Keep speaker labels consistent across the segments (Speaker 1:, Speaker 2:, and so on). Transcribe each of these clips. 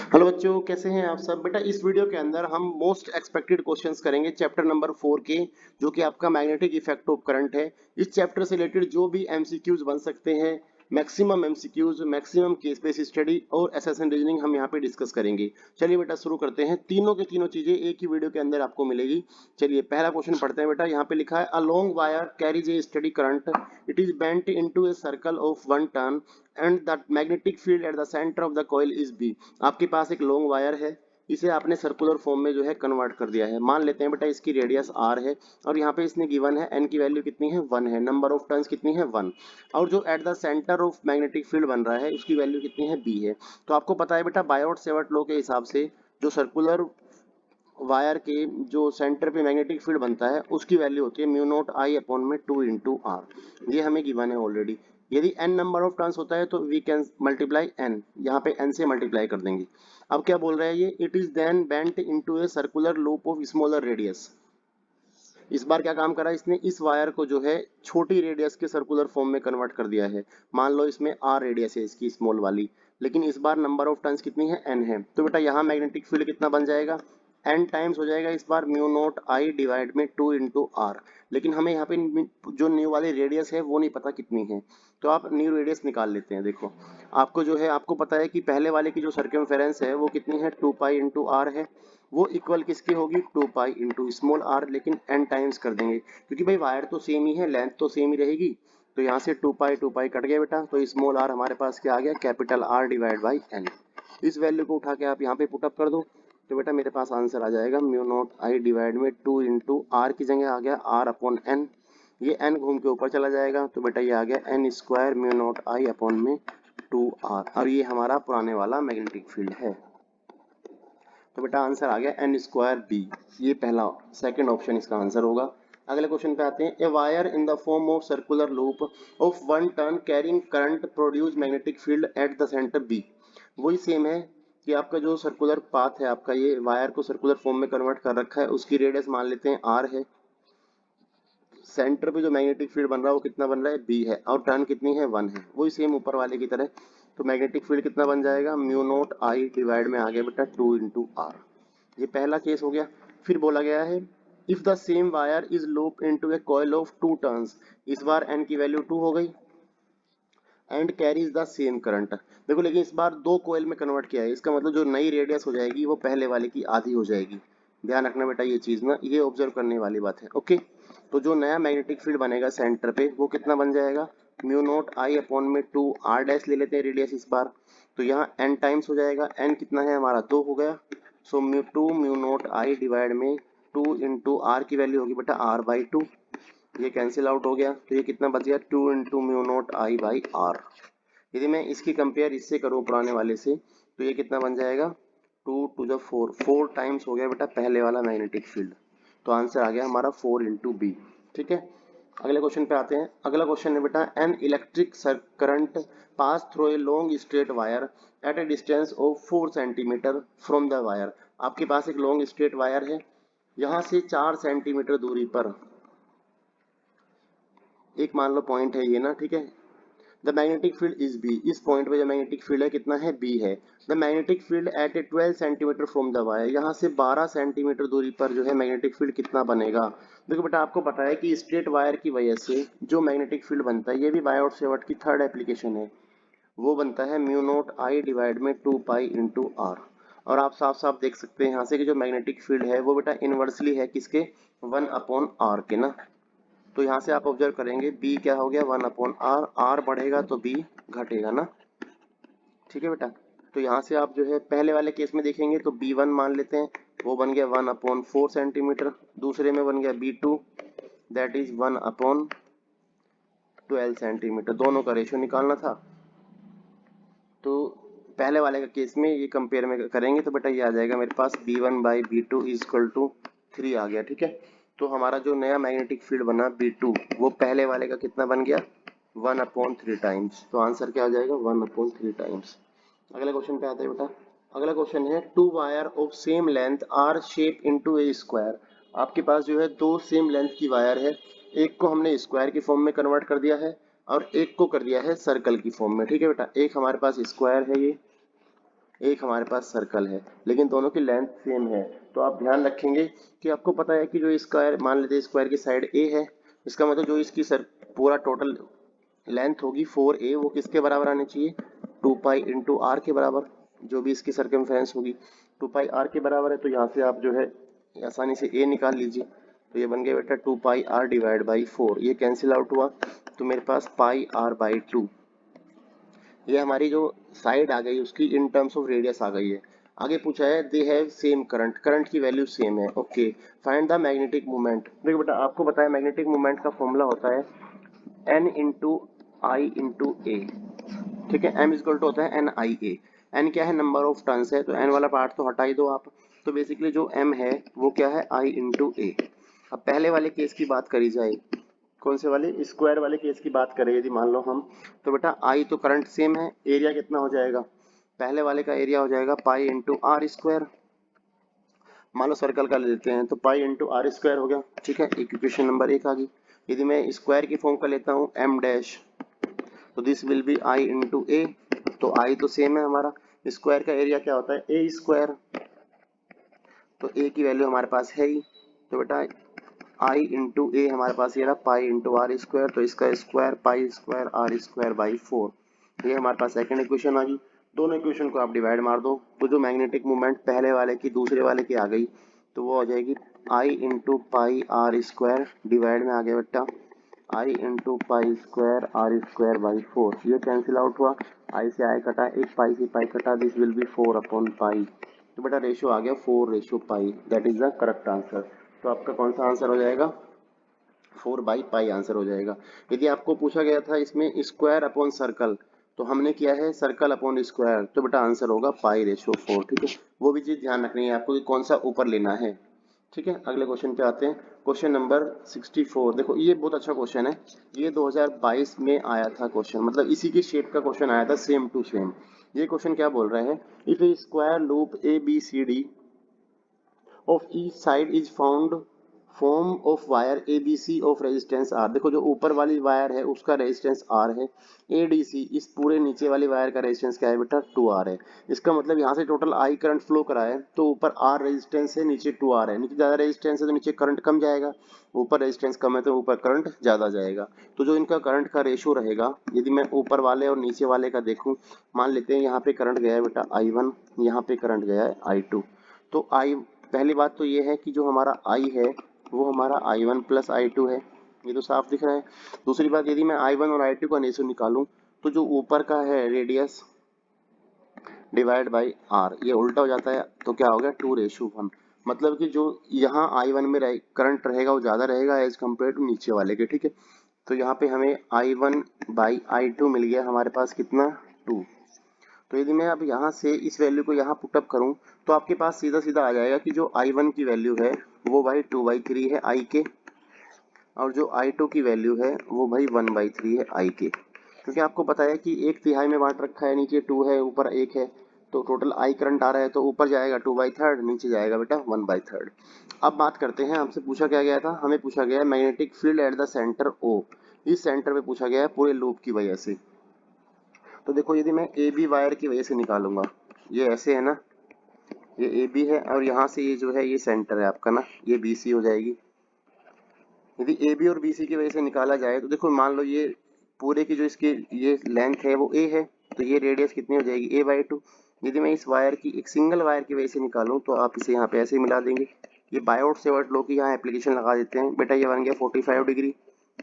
Speaker 1: Hello बच्चों, कैसे हैं आप सब। बेटा इस वीडियो के अंदर हम मोस्ट एक्सपेक्टेड क्वेश्चंस करेंगे चैप्टर नंबर 4 के, जो कि आपका मैग्नेटिक इफेक्ट ऑफ करंट है। इस चैप्टर से रिलेटेड जो भी एमसीक्यूज बन सकते हैं, maximum MCQs, maximum case based study और एसेशन रीजनिंग हम यहाँ पे डिस्कस करेंगे। चलिए बेटा शुरू करते हैं। तीनों के तीनों चीजें एक ही वीडियो के अंदर आपको मिलेगी। चलिए पहला क्वेश्चन पढ़ते हैं बेटा। यहाँ पे लिखा है a long wire carries a steady current, it is bent into a circle of 1 turn and the magnetic field at the centre of the coil is B. आपके पास एक लॉन्ग वायर है, इसे आपने सर्कुलर फॉर्म में जो है convert कर दिया है। मान लेते हैं बेटा इसकी रेडियस आर है और यहाँ पे इसने गिवन है एन की वैल्यू कितनी है 1 है, नंबर ऑफ टर्न्स कितनी है 1, और जो eight the centre of magnetic field बन रहा है उसकी वैल्यू कितनी है बी है। तो आपको पता है बेटा बायोट सेवर्ट लॉ के हिसाब से जो सर्कुलर वायर के जो सेंटर पे मैग्नेटिक फील्ड बनता है उसकी वैल्यू होती है म्यू नॉट आई अपॉन में 2 इंटू आर। ये हमें गिवन है ऑलरेडी। यदि n नंबर ऑफ टर्न्स होता है तो वी कैन मल्टीप्लाई n, यहाँ पे n से मल्टीप्लाई कर देंगे। अब क्या बोल रहा है ये, it is then bent into a circular loop of smaller radius. इस बार क्या काम करा इसने, इस वायर को जो है छोटी रेडियस के सर्कुलर फॉर्म में कन्वर्ट कर दिया है। मान लो इसमें आर रेडियस है इसकी स्मॉल वाली, लेकिन इस बार नंबर ऑफ टर्न्स कितनी है एन है। तो बेटा यहाँ मैग्नेटिक फील्ड कितना बन जाएगा, एन टाइम्स हो जाएगा इस बार म्यू नॉट आई डिवाइड में 2 इंटू आर। लेकिन हमें यहाँ पे जो न्यू वाली रेडियस है वो नहीं पता कितनी है, तो आप न्यू रेडियस निकाल लेते हैं। देखो आपको जो है, आपको पता है कि पहले वाले की जो सर्कमफेरेंस है वो कितनी है 2 पाई इंटू आर है, वो इक्वल किसकी होगी 2 पाई इंटू स्मॉल आर, लेकिन n टाइम्स कर देंगे क्योंकि भाई वायर तो सेम ही है, लेंथ तो सेम ही रहेगी। तो यहाँ से 2 पाई कट गया बेटा, तो स्मॉल आर हमारे पास क्या आ गया capital R divide by N. इस वैल्यू को उठा के आप यहाँ पे पुटअप कर दो, तो बेटा मेरे पास आंसर आ जाएगा म्यू नॉट आई डिवाइड में 2 इंटू आर की जगह आ गया आर अपॉन एन। ये एन घूम के ऊपर चला जाएगा, तो बेटा ये आ गया एन स्क्वायर म्यू नॉट आई अपॉन में 2 आर, और ये हमारा पुराने वाला मैग्नेटिक फील्ड है। तो बेटा आंसर आ गया एन स्क्वायर बी। ये पहला सेकंड ऑप्शन इसका आंसर होगा। अगले क्वेश्चन पे आते हैं। A wire in the form of circular loop of 1 turn carrying current produce magnetic field at the centre B. वही सेम है कि आपका जो सर्कुलर पाथ है, आपका ये वायर को सर्कुलर फॉर्म में कन्वर्ट कर रखा है, उसकी रेडियस मान लेते हैं आर है। सेंटर पे जो मैग्नेटिक फील्ड बन रहा है वो कितना बन रहा है बी है, और टर्न कितनी है 1 है, वही सेम ऊपर वाले की तरह। तो मैग्नेटिक फील्ड कितना बन जाएगा म्यू नॉट आई डिवाइड में आ गया बेटा 2 इंटू आर। ये पहला केस हो गया। फिर बोला गया है if the same wire is loop into A coil of 2 turns. इस बार n की वैल्यू 2 हो गई and carries the same current. देखो लेकिन इस बार दो कॉइल में कन्वर्ट किया है, इसका मतलब जो नई रेडियस हो जाएगी वो पहले वाले की आधी हो जाएगी। ध्यान रखना बेटा ये चीज ना, ये ऑब्जर्व करने वाली बात है। ओके, तो जो नया मैग्नेटिक फील्ड बनेगा सेंटर पे वो कितना बन जाएगा म्यू नॉट आई अपॉन में 2 आर डैश ले लेते हैं रेडियस इस बार। तो यहाँ n टाइम्स हो जाएगा, n कितना है हमारा 2 हो गया। So mu naught I divide में 2 इंटू आर की वैल्यू होगी बेटा आर बाई 2। ये कैंसिल आउट हो गया, तो ये कितना बच गया 2 into mu naught I by R. यदि मैं इसकी कंपेयर इससे करूँ पुराने वाले से, तो ये कितना बन जाएगा 2 टू द 4, 4 टाइम्स हो गया बेटा पहले वाला मैग्नेटिक फील्ड। तो आंसर आ गया हमारा 4 इंटू बी। ठीक है, अगले क्वेश्चन पे आते हैं। अगला क्वेश्चन है बेटा an electric current pass through a long straight wire eight A distance of 4 centimetre from the wire. आपके पास एक लॉन्ग स्ट्रेट वायर है, यहाँ से 4 सेंटीमीटर दूरी पर एक मान लो पॉइंट है ये ना, ठीक है। The magnetic field is B, इस पॉइंट पे जो मैग्नेटिक फील्ड है कितना है बी है। The magnetic field at a 12 centimetre from the wire, यहाँ से 12 सेंटीमीटर दूरी पर जो है मैग्नेटिक फील्ड कितना बनेगा। देखो बेटा आपको पता है कि स्ट्रेट वायर की वजह से जो मैग्नेटिक फील्ड बनता है, ये भी बायोट सेवर्ट की थर्ड एप्लीकेशन है, वो बनता है म्यू नॉट आई डिवाइड में 2 पाई इंटू आर। और आप साफ साफ देख सकते हैं यहाँ से कि जो मैग्नेटिक फील्ड है वो बेटा इनवर्सली है किसके 1 अपॉन आर के ना। तो यहाँ से आप ऑब्जर्व करेंगे b क्या हो गया 1 अपॉन आर, आर बढ़ेगा तो b घटेगा ना। ठीक है बेटा, तो यहाँ से आप जो है पहले वाले केस में देखेंगे तो b1 मान लेते हैं, वो बन गया 1 अपॉन 4 सेंटीमीटर। दूसरे में बन गया b2 that is 1 upon 12 centimetre. दोनों का रेशियो निकालना था, तो पहले वाले का केस में ये कंपेयर में करेंगे तो बेटा ये आ जाएगा मेरे पास b1 by b2 is equal to 3 आ गया। ठीक है, तो हमारा जो नया मैग्नेटिक फील्ड बना b2 वो पहले वाले का कितना बन गया 1 अपॉन 3 टाइम्स। तो आंसर क्या आ जाएगा 1 अपॉन 3 टाइम्स। अगले क्वेश्चन पे आते हैं बेटा। अगला क्वेश्चन है two wire of same length are shape into a square. आपके पास जो है दो सेम लेंथ की वायर है, एक को हमने स्क्वायर की फॉर्म में कन्वर्ट कर दिया है और एक को कर दिया है सर्कल की फॉर्म में। ठीक है बेटा, एक हमारे पास स्क्वायर है ये एक हमारे पास सर्कल है, लेकिन दोनों की लेंथ सेम है। तो आप ध्यान रखेंगे कि आपको पता है कि जो स्क्वायर, मान लेते हैं स्क्वायर की साइड ए है, इसका मतलब जो इसकी सर पूरा टोटल लेंथ होगी 4a, वो किसके बराबर आनी चाहिए, 2 पाई इंटू आर के बराबर। जो भी इसकी सर्कमफ्रेंस होगी 2 पाई आर के बराबर है, तो यहाँ से आप जो है आसानी से a निकाल लीजिए। तो ये बन गया बेटा 2 पाई आर डिवाइड बाई 4, ये कैंसिल आउट हुआ तो मेरे पास पाई आर बाई 2। ये हमारी जो साइड आ गई उसकी इन टर्म्स ऑफ रेडियस आ गई है। आगे पूछा है they have same current, current की वैल्यू सेम है। Okay, find the magnetic moment. देखो बेटा आपको पता है मैग्नेटिक मोमेंट का फॉर्मूला होता है एन इंटू आई इंटू ए। ठीक है, एम इजक्वल टू होता है एन आई ए। एन क्या है, नंबर ऑफ टर्न्स है, तो एन वाला पार्ट तो हटा ही दो आप। तो बेसिकली जो एम है वो क्या है, आई इंटू ए। अब पहले वाले केस की बात करी जाए, कौन से वाले, स्क्वायर वाले केस की बात करें यदि मान लो हम, तो बेटा आई तो करंट सेम है, एरिया कितना हो जाएगा, पहले वाले का एरिया हो जाएगा पाई इंटू आर स्क्वायर। मान लो सर्कल का ले लेते हैं तो पाई इंटू आर स्क्वायर हो गया। ठीक है, इक्वेशन नंबर 1 आ गई। यदि मैं स्क्वायर की फॉर्म का लेता हूँ एम डैश, तो this will be I into A. तो आई तो सेम है हमारा, स्क्वायर का एरिया क्या होता है ए स्क्वायर, तो ए की वैल्यू हमारे पास है ही। तो बेटा आई इंटू ए हमारे पास ये रहा पाई इंटू आर स्क्वायर, तो इसका square pi square R square by 4। ये हमारे पास सेकंड इक्वेशन आ गई। दोनों इक्वेशन को आप डिवाइड मार दो, तो जो मैग्नेटिक मोमेंट पहले वाले की दूसरे वाले की आ गई, तो वो हो जाएगी I into pi R square, divide में आ गया बेटा I into pi square R square by 4। ये कैंसिल आउट हुआ, आई से आई कटा, एक पाई से पाई कटा, this will B 4 upon pi. तो बेटा रेशियो आ गया 4 ratio pi, that is the correct answer. तो आपका कौन सा आंसर हो जाएगा, 4 बाई पाई आंसर हो जाएगा। यदि आपको पूछा गया था इसमें स्क्वायर अपॉन सर्कल, तो हमने किया है सर्कल अपॉन स्क्वायर, तो बेटा आंसर होगा पाई रेशियो 4। ठीक है, वो भी चीज ध्यान रखनी है आपको कि कौन सा ऊपर लेना है। ठीक है, अगले क्वेश्चन पे आते हैं। क्वेश्चन नंबर 64, देखो ये बहुत अच्छा क्वेश्चन है, ये 2022 में आया था क्वेश्चन, मतलब इसी की शेप का क्वेश्चन आया था, सेम टू सेम। ये क्वेश्चन क्या बोल रहे हैं, if a square loop A B C D of each side is found form of wire ABC of resistance R। देखो जो ऊपर वाली वायर है उसका रेजिस्टेंस R है, ADC इस पूरे नीचे वाली वायर का रेजिस्टेंस क्या है बेटा 2R है। इसका मतलब यहाँ से टोटल I करंट फ्लो करा है, तो ऊपर R रेजिस्टेंस है, नीचे 2R है। नीचे ज़्यादा रेजिस्टेंस है तो नीचे करंट कम जाएगा, ऊपर रेजिस्टेंस कम है तो ऊपर करंट ज़्यादा जाएगा। तो जो इनका करंट का रेशो रहेगा, यदि मैं ऊपर वाले और नीचे वाले का देखूँ, मान लेते हैं यहाँ पे करंट गया है बेटा I1, यहाँ पे करंट गया है I2। तो I, पहली बात तो ये है कि जो हमारा I है वो हमारा I1 प्लस I2 है, ये तो साफ दिख रहा है। दूसरी बात, यदि मैं I1 और I2 का रेशियो निकालूं, तो जो ऊपर का है रेडियस डिवाइड बाई R, ये उल्टा हो जाता है, तो क्या हो गया 2:1। मतलब कि जो यहाँ I1 में करंट रहेगा वो ज़्यादा रहेगा एज कम्पेयर टू नीचे वाले के। ठीक है, तो यहाँ पे हमें I1 बाई I2 मिल गया हमारे पास कितना 2। तो यदि मैं अब यहाँ से इस वैल्यू को यहाँ पुटअप करूँ, तो आपके पास सीधा सीधा आ जाएगा कि जो I1 की वैल्यू है वो भाई 2/3 है I के, और जो I2 की वैल्यू है वो भाई 1/3 है I के। क्योंकि आपको पता है कि 1/3 में बांट रखा है, नीचे 2 है ऊपर 1 है, तो टोटल I करंट आ रहा है, तो ऊपर जाएगा 2/3, नीचे जाएगा बेटा 1/3। अब बात करते हैं, हमसे पूछा क्या गया था, हमें पूछा गया है magnetic field at the centre O। इस सेंटर पे पूछा गया है पूरे लूप की वजह से। तो देखो यदि मैं ए बी वायर की वजह से निकालूंगा, ये ऐसे है ना, ये ए बी है और यहाँ से ये जो है ये सेंटर है आपका ना, ये बी सी हो जाएगी। यदि ए बी और बी सी की वजह से निकाला जाए, तो देखो मान लो ये पूरे की जो इसकी ये लेंथ है वो ए है, तो ये रेडियस कितनी हो जाएगी A/2। यदि मैं इस वायर की एक सिंगल वायर की वजह से निकालूं, तो आप इसे यहाँ पे ऐसे ही मिला देंगे। ये बायोट सेवर्ट लॉ की यहाँ एप्लीकेशन लगा देते हैं बेटा, ये बन गया 45 डिग्री,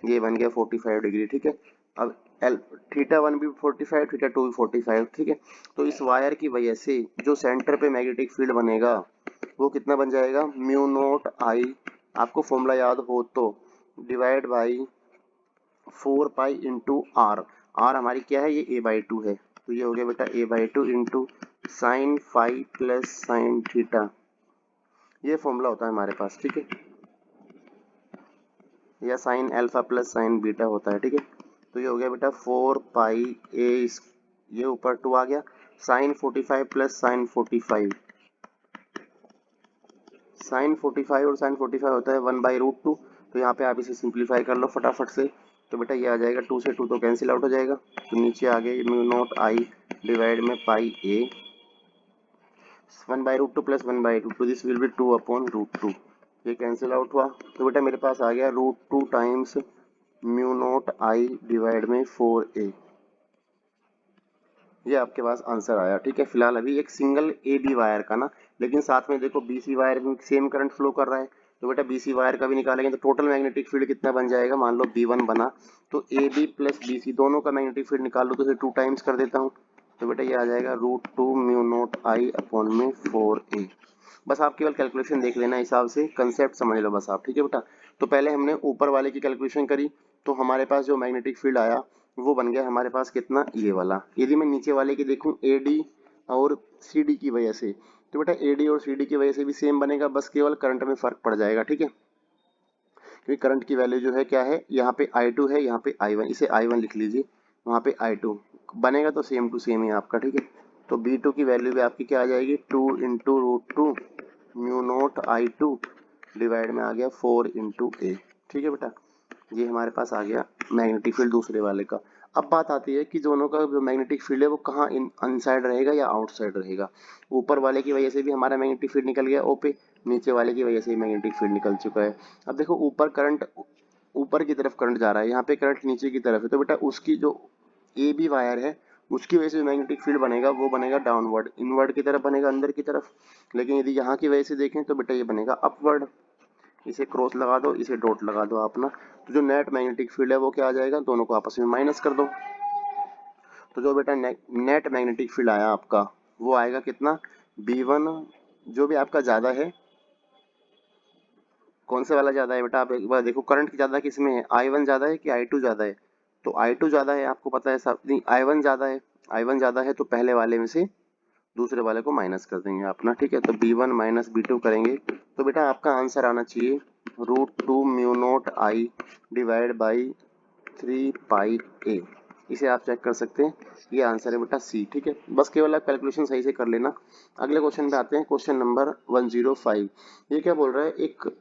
Speaker 1: ये बन गया 45 डिग्री। ठीक है, अब एल θ1 भी 45, θ2 भी 45। ठीक है, तो इस वायर की वजह से जो सेंटर पे मैग्नेटिक फील्ड बनेगा वो कितना बन जाएगा, म्यू नॉट आई, आपको फॉर्मूला याद हो तो, divide by 4 pi into R. R हमारी क्या है, ये A/2 है, तो ये हो गया बेटा A/2 into sine phi plus sine theta. ये फॉर्मूला होता है हमारे पास। ठीक है, या sine alpha plus sine beta होता है। ठीक है, तो ये हो गया बेटा 4 पाई ए, ये ऊपर 2 आ गया, साइन 45 प्लस साइन 45, साइन 45 और साइन 45 होता है 1/√2। तो यहाँ पे आप इसे सिंप्लीफाई कर लो फटाफट से, तो बेटा ये आ जाएगा 2 से 2 तो कैंसिल आउट हो जाएगा, तो नीचे आ गए म्यू नॉट आई डिवाइड में पाई ए 1/√2 प्लस 1/2, तो दिस विल बी 2/√2, ये कैंसिल आउट हुआ। तो बेटा मेरे पास आ गया √2 times mu naught I divide में 4a, ये आपके पास आंसर आया। ठीक है, फिलहाल अभी एक सिंगल ए बी वायर का ना, लेकिन साथ में देखो बी सी वायर में सेम करंट फ्लो कर रहा है, तो बेटा बी सी वायर का भी निकालेंगे तो टोटल मैग्नेटिक फील्ड कितना बन जाएगा, मान लो B1 बना, तो A B plus B C दोनों का मैग्नेटिक फील्ड निकाल लो, तो इसे 2 टाइम्स कर देता हूँ, तो बेटा ये आ जाएगा √2 म्यू नॉट आई अपॉन में 4a। बस आप केवल कैलकुलेशन देख लेना, हिसाब से कंसेप्ट समझ लो बस आप। ठीक है बेटा, तो पहले हमने ऊपर वाले की कैलकुलेशन करी, तो हमारे पास जो मैग्नेटिक फील्ड आया वो बन गया हमारे पास कितना, ये वाला। यदि मैं नीचे वाले की देखूं AD और CD की वजह से, तो बेटा AD और CD की वजह से भी सेम बनेगा, बस केवल करंट में फर्क पड़ जाएगा। ठीक है, क्योंकि करंट की वैल्यू जो है क्या है, यहाँ पे I2 है, यहाँ पे I1, इसे I1 लिख लीजिए, वहाँ पे I2 बनेगा, तो सेम टू सेम ही आपका। ठीक है, तो B2 की वैल्यू भी आपकी क्या आ जाएगी, 2 into √2 mu naught I2 divide में आ गया 4 इंटू A। ठीक है बेटा, ये हमारे पास आ गया मैग्नेटिक फील्ड दूसरे वाले का। अब बात आती है कि दोनों का जो मैग्नेटिक फील्ड है वो कहाँ इनसाइड रहेगा या आउटसाइड रहेगा। ऊपर वाले की वजह से भी हमारा मैग्नेटिक फील्ड निकल गया ओ पे, नीचे वाले की वजह से भी मैग्नेटिक फील्ड निकल चुका है। अब देखो ऊपर करंट, ऊपर की तरफ करंट जा रहा है, यहाँ पे करंट नीचे की तरफ है, तो बेटा उसकी जो ए बी वायर है उसकी वजह से मैग्नेटिक फील्ड बनेगा वो बनेगा डाउनवर्ड, इनवर्ड की तरफ बनेगा, अंदर की तरफ। लेकिन यदि यहाँ की वजह से देखें तो बेटा ये बनेगा अपवर्ड, इसे क्रॉस लगा दो, इसे डॉट लगा दो अपना, तो जो नेट मैग्नेटिक फील्ड है वो क्या आ जाएगा, दोनों को आपस में माइनस कर दो, तो जो बेटा नेट मैग्नेटिक फील्ड आया आपका वो आएगा कितना, B1, जो भी आपका ज्यादा है, कौन सा वाला ज्यादा है बेटा, आप एक बार देखो करंट ज्यादा किस में है, I1 ज्यादा है कि I2 ज्यादा है, तो I2 ज्यादा है, आपको पता है सब नहीं, I1 ज्यादा है, I1 ज्यादा है, तो पहले वाले में से दूसरे वाले को माइनस कर देंगे अपना। ठीक है, तो B1 माइनस B2 करेंगे, तो बेटा आपका आंसर आना चाहिए √2 mu naught I divide by 3πa। इसे आप चेक कर सकते हैं, ये आंसर है बेटा C। ठीक है, बस केवल आप कैलकुलेशन सही से कर लेना। अगले क्वेश्चन पे आते हैं, क्वेश्चन नंबर 105। ये क्या बोल रहा है, एक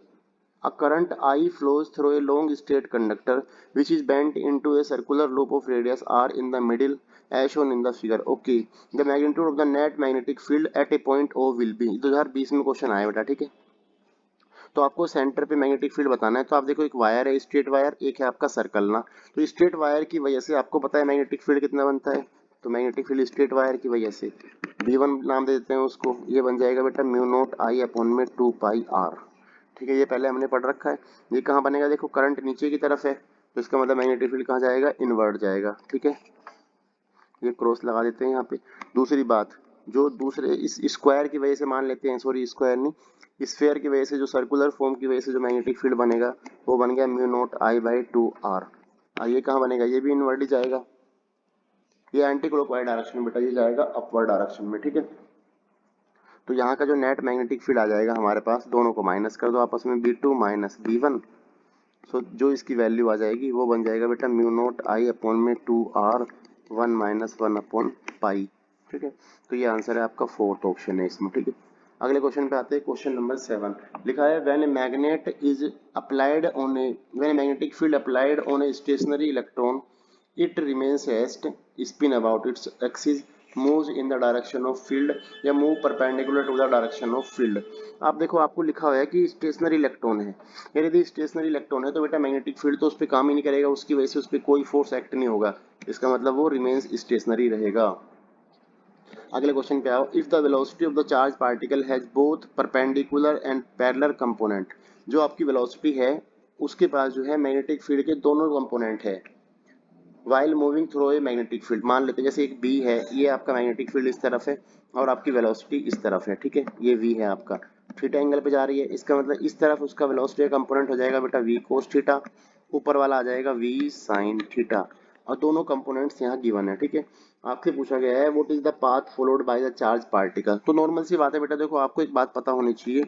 Speaker 1: a current I flows through a long straight conductor which is bent into a circular loop of radius r in the middle as shown in the figure. Okay, the magnitude of the net magnetic field at a point O will be। 2020 में question आया बेटा। ठीक है, तो आपको centre पे magnetic field बताना है, तो आप देखो एक वायर है स्ट्रेट वायर, एक है आपका सर्कल ना, तो स्ट्रेट वायर की वजह से आपको पता है मैग्नेटिक फील्ड कितना बनता है, तो मैग्नेटिक फील्ड स्ट्रेट वायर की वजह से B1 नाम दे देते हैं उसको, ये बन जाएगा बेटा म्यू नॉट आई अपॉन में 2πr। ठीक है, ये पहले हमने पढ़ रखा है। ये कहाँ बनेगा, देखो करंट नीचे की तरफ है, तो इसका मतलब मैग्नेटिक फील्ड कहाँ जाएगा, इनवर्ट जाएगा। ठीक है, ये क्रॉस लगा देते हैं यहाँ पे। दूसरी बात, जो दूसरे इस स्क्वायर की वजह से मान लेते हैं, सॉरी स्क्वायर नहीं, स्फेयर की वजह से, जो सर्कुलर फॉर्म की वजह से जो मैग्नेटिक फील्ड बनेगा वो बन गया mu naught I by 2r। ये कहाँ बनेगा, ये भी इनवर्ट ही जाएगा, ये एंटी क्लॉकवाइज डायरेक्शन में बेटा, ये जाएगा अपवर्ड डायरेक्शन में। ठीक है, तो यहाँ का जो नेट मैग्नेटिक फील्ड आ जाएगा हमारे पास, दोनों को माइनस कर दो आपस में, B2 माइनस B1, सो जो इसकी वैल्यू आ जाएगी वो बन जाएगा बेटा म्यू नॉट आई अपॉन में 2r 1 माइनस 1 अपॉन पाई। ठीक है, तो ये आंसर है आपका फोर्थ ऑप्शन है इसमें। ठीक है, अगले क्वेश्चन पे आते हैं, क्वेश्चन नंबर 7। लिखा है when a magnet is applied on A, when A magnetic field applied on a stationary electron it remains rest, spin about its axis, moves in the direction of field या move perpendicular to the direction of field। आप देखो आपको लिखा हुआ है कि stationery electron है, यदि स्टेशनरी इलेक्ट्रॉन है तो बेटा मैग्नेटिक फील्ड तो उस पर काम ही नहीं करेगा, उसकी वजह से उस पर कोई फोर्स एक्ट नहीं होगा, इसका मतलब वो रिमेन्स स्टेशनरी रहेगा। अगले क्वेश्चन पे आओ, if the velocity of the charge particle has both perpendicular and parallel component, जो आपकी वेलोसिटी है उसके पास जो है मैग्नेटिक फील्ड के दोनों कंपोनेंट है, while moving through a magnetic field, मान लेते हैं जैसे एक बी है, ये आपका मैग्नेटिक फील्ड इस तरफ है और आपकी वेलोसिटी इस तरफ है। ठीक है, ये वी है आपका, थीटा एंगल पे जा रही है, इसका मतलब इस तरफ उसका वेलोसिटी का कंपोनेंट हो जाएगा बेटा वी कोस थीटा, ऊपर वाला आ जाएगा वी साइन थीटा, और दोनों कंपोनेंट्स यहाँ गिवन है। ठीक है, आपसे पूछा गया है what is the path followed by the charge particle, तो नॉर्मल सी बात है बेटा, देखो आपको एक बात पता होनी चाहिए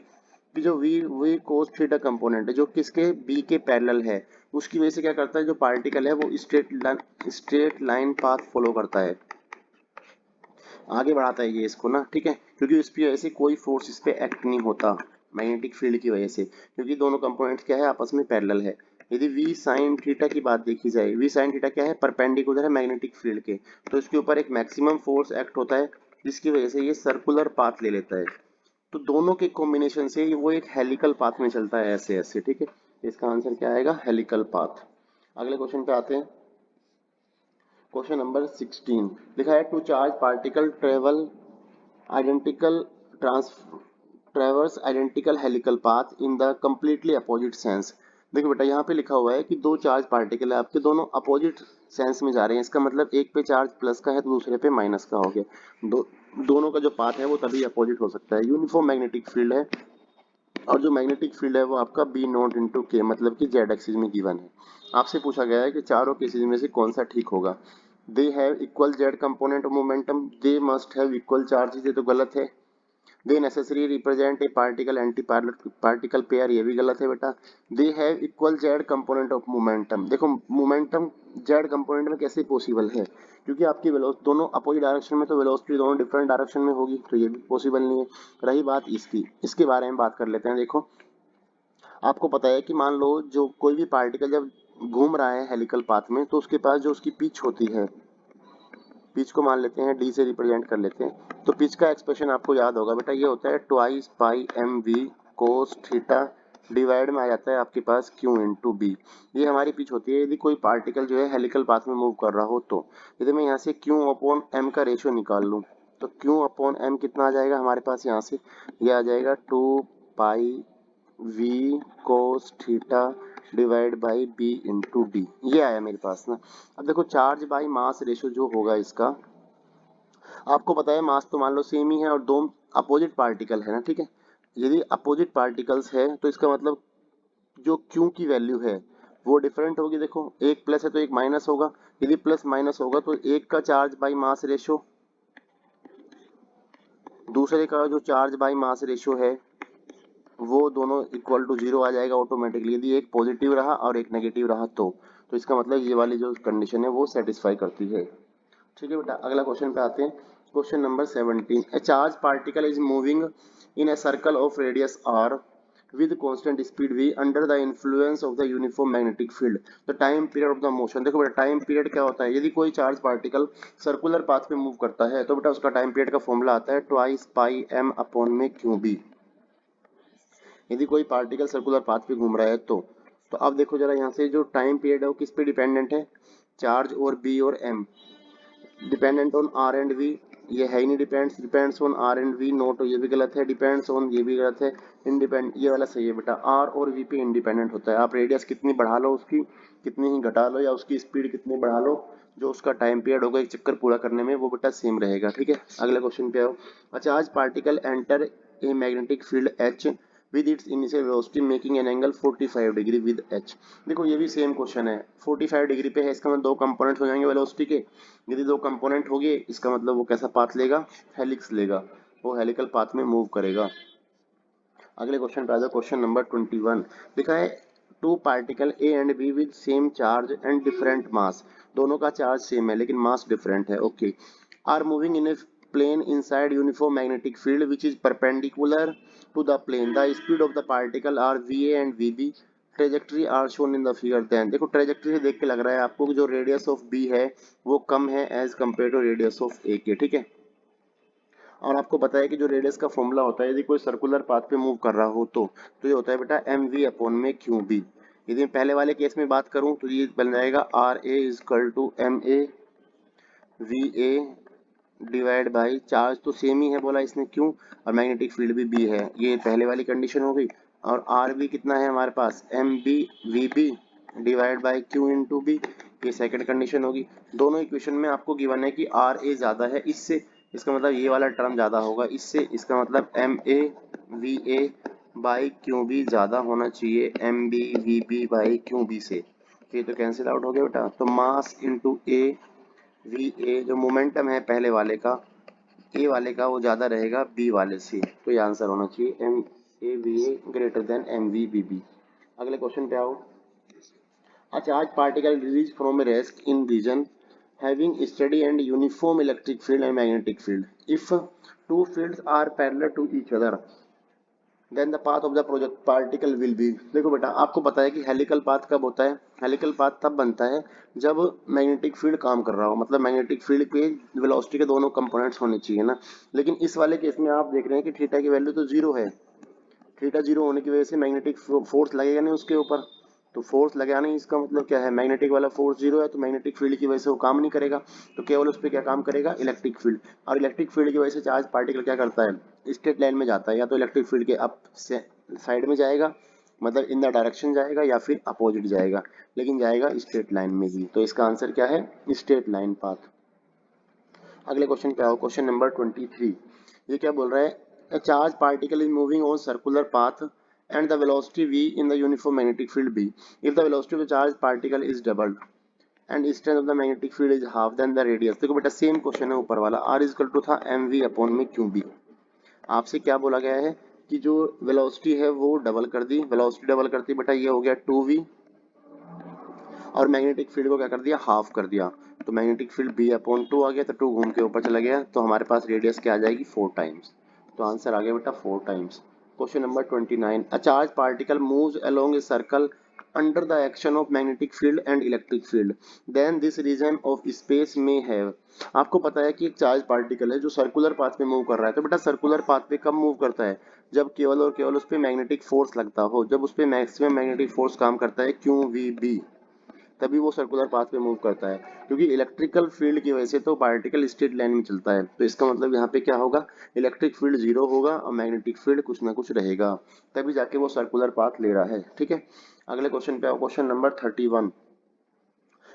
Speaker 1: कि जो V V cos theta component है जो किसके बी के पैरेलल है, उसकी वजह से क्या करता है, जो पार्टिकल है वो स्ट्रेट लाइन पाथ फॉलो करता है, आगे बढ़ाता है ये इसको ना। ठीक है, क्योंकि इस पे ऐसे कोई फोर्स इस पे एक्ट नहीं होता मैग्नेटिक फील्ड की वजह से, क्योंकि दोनों कंपोनेंट्स क्या है आपस में पैरेलल है। यदि वी साइन थीटा की बात देखी जाए, वी साइन थीटा क्या है, परपेंडिकुलर है मैग्नेटिक फील्ड के, तो इसके ऊपर एक मैक्सिमम फोर्स एक्ट होता है जिसकी वजह से ये सर्कुलर पाथ ले लेता है। तो दोनों के कॉम्बिनेशन से वो एक हेलिकल पाथ में चलता है, ऐसे ऐसे, ठीक है। इसका आंसर क्या आएगा? Helical path. अगले क्वेश्चन पे आते हैं। क्वेश्चन नंबर 16 लिखा है two charge particle travel identical traverse identical helical path in the completely opposite sense. देखो बेटा, यहाँ पे लिखा हुआ है कि दो चार्ज पार्टिकल है आपके, दोनों अपोजिट सेंस में जा रहे हैं। इसका मतलब एक पे चार्ज प्लस का है तो दूसरे पे माइनस का हो गया। दोनों का जो पाथ है वो तभी अपोजिट हो सकता है। यूनिफॉर्म मैग्नेटिक फील्ड है और जो मैग्नेटिक फील्ड है वो आपका बी नॉट इंटू के, मतलब कि जेड एक्सिस में गिवन है। आपसे पूछा गया है कि चारों केसेस में से कौन सा ठीक होगा। They have equal Z component of momentum, they must have equal charges, ये तो गलत है। They necessary represent a particle anti particle pair, ये भी गलत है बेटा। They have equal Z component of momentum, देखो मोमेंटम जेड कंपोनेंट में कैसे पॉसिबल है, क्योंकि आपकी दोनों अपोजिट डायरेक्शन में, तो वेलोसिटी दोनों डिफरेंट डायरेक्शन में होगी, तो ये भी पॉसिबल नहीं है। रही बात इसकी, इसके बारे में बात कर लेते हैं। देखो आपको पता है कि मान लो जो कोई भी पार्टिकल जब घूम रहा है हेलिकल पाथ में, तो उसके पास जो उसकी पिच होती है, पिच को मान लेते हैं डी से रिप्रेजेंट कर लेते हैं, तो पिच का एक्सप्रेशन आपको याद होगा बेटा, ये होता है twice pi M V cos theta, divide में आ जाता है आपके पास क्यू इंटू बी। ये हमारी पिच होती है यदि कोई पार्टिकल जो है हेलिकल पाथ में मूव कर रहा हो तो। यदि मैं यहाँ से क्यू अपॉन एम का रेशियो निकाल लूँ, तो क्यू अपॉन एम कितना आ जाएगा हमारे पास, यहाँ से ये आ जाएगा 2 pi V cos theta divide by B into D, ये आया मेरे पास ना। अब देखो चार्ज बाई मास रेशियो जो होगा इसका, आपको पता है मास तो मान लो सेम ही है और दो अपोजिट पार्टिकल है ना, ठीक है। यदि अपोजिट पार्टिकल्स है तो इसका मतलब जो क्यू की वैल्यू है वो डिफरेंट होगी। देखो एक प्लस है तो एक माइनस होगा, यदि प्लस माइनस होगा तो एक का चार्ज बाई मास रेशियो दूसरे का जो चार्ज बाई मास रेशियो है वो दोनों इक्वल टू जीरो आ जाएगा ऑटोमेटिकली। यदि एक पॉजिटिव रहा और एक नेगेटिव रहा तो इसका मतलब ये वाली जो कंडीशन है वो सेटिस्फाई करती है। ठीक है बेटा, अगला क्वेश्चन पे आते हैं। Question number 17 A charge particle is moving in A circle of radius r with constant speed v under the influence of the uniform magnetic field, the time period of the motion। देखो बेटा time period क्या होता है, यदि कोई charge particle circular path पे move करता है तो बेटा उसका टाइम पीरियड का फॉर्मूला आता है ट्वाइस पाई एम अपॉन में क्यू बी। यदि कोई पार्टिकल सर्कुलर पाथ पे घूम रहा है तो अब देखो जरा यहाँ से जो टाइम पीरियड है वो किस पे डिपेंडेंट है, चार्ज और बी और M. Dependent on are and V, ये है ही नहीं, depends on are and V not, ये भी गलत है। डिपेंड्स ऑन, ये भी गलत है। इंडिपेंड, ये वाला सही है बेटा, आर और वी पे इंडिपेंडेंट होता है। आप रेडियस कितनी बढ़ा लो उसकी, कितनी ही घटा लो, या उसकी स्पीड कितनी बढ़ा लो, जो उसका टाइम पीरियड होगा एक चक्कर पूरा करने में वो बेटा सेम रहेगा। ठीक है, अगले क्वेश्चन पे आओ। अ charge particle enter a magnetic field H with its initial velocity making an angle 45 degree with h। देखो ये भी सेम क्वेश्चन है, 45 डिग्री पे है, इसका मतलब दो कंपोनेंट हो जाएंगे वेलोसिटी के। यदि दो कंपोनेंट हो गए इसका मतलब वो कैसा पाथ लेगा, हेलिक्स लेगा, वो हेलिकल पाथ में मूव करेगा। अगले क्वेश्चन पे आ जाओ। क्वेश्चन नंबर 21 लिखा है two particle A and B with same charge and different mass, दोनों का चार्ज सेम है लेकिन मास डिफरेंट है। Okay, are moving in a plane inside uniform magnetic field which is perpendicular to the plane, the speed of the particle are va and vb, trajectory are shown in the figure 10। देखो trajectory से देख के लग रहा है आपको कि जो रेडियस ऑफ बी है वो कम है as compare to radius of A K, ठीक है। और आपको पता है कि जो रेडियस का फॉर्मूला होता है यदि कोई सर्कुलर पाथ पे मूव कर रहा हो तो ये होता है बेटा एम वी अपॉन में क्यू बी। यदि मैं पहले वाले केस में बात करूं तो ये बन जाएगा R A equal to M A V A divide by, charge तो सेम ही है बोला इसने क्यों, और मैग्नेटिक फील्ड भी बी है, ये पहले वाली कंडीशन हो गई। और आर बी कितना है हमारे पास, M B V B divide by Q into B, ये सेकंड कंडीशन होगी। दोनों इक्वेशन में आपको गिवन है कि आर ए ज्यादा है इससे, इसका मतलब ये वाला टर्म ज्यादा होगा इससे, इसका मतलब M A V A by Q B ज्यादा होना चाहिए M B V B by Q B से। ये तो कैंसिल आउट हो गया बेटा, तो मास इंटू ए वी ए, जो मोमेंटम है पहले वाले का, ए वाले का वो ज्यादा रहेगा बी वाले से, तो ये आंसर होना चाहिए M A V A greater than M V B B. अगले क्वेश्चन पे आओ। A charged particle released from a rest in region having steady and uniform electric field and magnetic field, if two fields are parallel to each other then the path of the project particle will be. देखो बेटा, आपको पता है कि helical path कब होता है? Helical path तब बनता है जब मैग्नेटिक फील्ड काम कर रहा हो, मतलब मैग्नेटिक फील्ड पे वेलोसिटी के दोनों कंपोनेंट्स होने चाहिए ना। लेकिन इस वाले केस में आप देख रहे हैं कि थीटा की वैल्यू तो जीरो है। थीटा जीरो होने की वजह से मैग्नेटिक फोर्स लगेगा नहीं उसके ऊपर। तो फोर्स लगा नहीं, इसका मतलब क्या है? मैग्नेटिक वाला फोर्स जीरो है, तो मैग्नेटिक फील्ड की वजह से वो काम नहीं करेगा। तो केवल उस पर क्या काम करेगा? Electric field. और इलेक्ट्रिक फील्ड की वजह से चार्ज पार्टिकल क्या करता है? स्ट्रेट लाइन में जाता है, या तो इलेक्ट्रिक फील्ड के अप से साइड में जाएगा, मतलब इन द डायरेक्शन जाएगा, या फिर अपोजिट जाएगा, लेकिन जाएगा स्ट्रेट लाइन में ही। तो इसका आंसर क्या है? Straight line path. अगले क्वेश्चन पे आओ, क्वेश्चन नंबर 23। ये क्या बोल रहा है? A charged particle is moving on circular path and the velocity v in the uniform magnetic field b. If the velocity of the charged particle is doubled and strength of the magnetic field is half, then the radius। देखो बेटा, same question है ऊपर वाला। r is equal to था mv upon में qb। आपसे क्या बोला गया है कि जो वेलोसिटी है वो डबल कर दी। वेलोसिटी डबल करती बेटा, ये हो गया 2v, और मैग्नेटिक फील्ड को क्या कर दिया? हाफ कर दिया। तो मैग्नेटिक फील्ड b अपॉन 2 आ गया, तो 2 घूम के ऊपर चला गया, तो हमारे पास रेडियस क्या आ जाएगी? 4 टाइम्स। तो आंसर आ गया बेटा 4 times. Question number 29। A charge particle moves along a circle under the action of magnetic field and electric field, then this region of space में हैव। आपको पता है कि एक चार्ज पार्टिकल है जो सर्कुलर पाथ पे मूव कर रहा है। तो बेटा सर्कुलर पाथ पे कब मूव करता है? जब केवल और केवल उस पे मैग्नेटिक फोर्स लगता हो, जब उस पे मैक्सिमम मैग्नेटिक फोर्स काम करता है, क्यू वी बी, तभी वो सर्कुलर पाथ पे मूव करता है। क्योंकि इलेक्ट्रिकल फील्ड की वजह से तो पार्टिकल स्ट्रेट लाइन में चलता है, तो इसका मतलब यहाँ पे क्या होगा? इलेक्ट्रिक फील्ड जीरो होगा और मैग्नेटिक फील्ड कुछ ना कुछ रहेगा, तभी जाके वो सर्कुलर पाथ ले रहा है। ठीक है, अगले क्वेश्चन पे आओ, question number 31।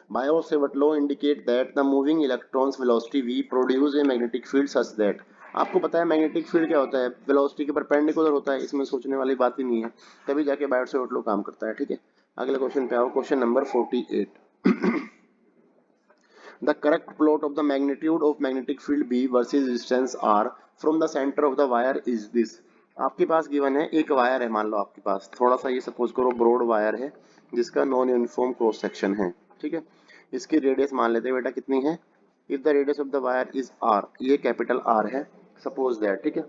Speaker 1: Biot-Savart law indicate that the moving electrons velocity v produce a magnetic field such that। आपको पता है मैग्नेटिक फील्ड क्या होता है? वेलोसिटी के परपेंडिकुलर होता है, इसमें सोचने वाली बात ही नहीं है, तभी जाके बायोट-सेवर्ट लॉ काम करता है। ठीक है, अगले क्वेश्चन पे आओ, question number 48। The correct plot of the magnitude of magnetic field B versus distance r from the center of the wire is this। आपके पास गिवन है, एक वायर है, मान लो आपके पास थोड़ा सा, ये सपोज करो ब्रॉड वायर है जिसका नॉन यूनिफॉर्म क्रॉस सेक्शन है। ठीक है, इसकी रेडियस मान लेते हैं बेटा कितनी है? If the radius of the wire is r, ये कैपिटल R है, सपोज दैट। ठीक है,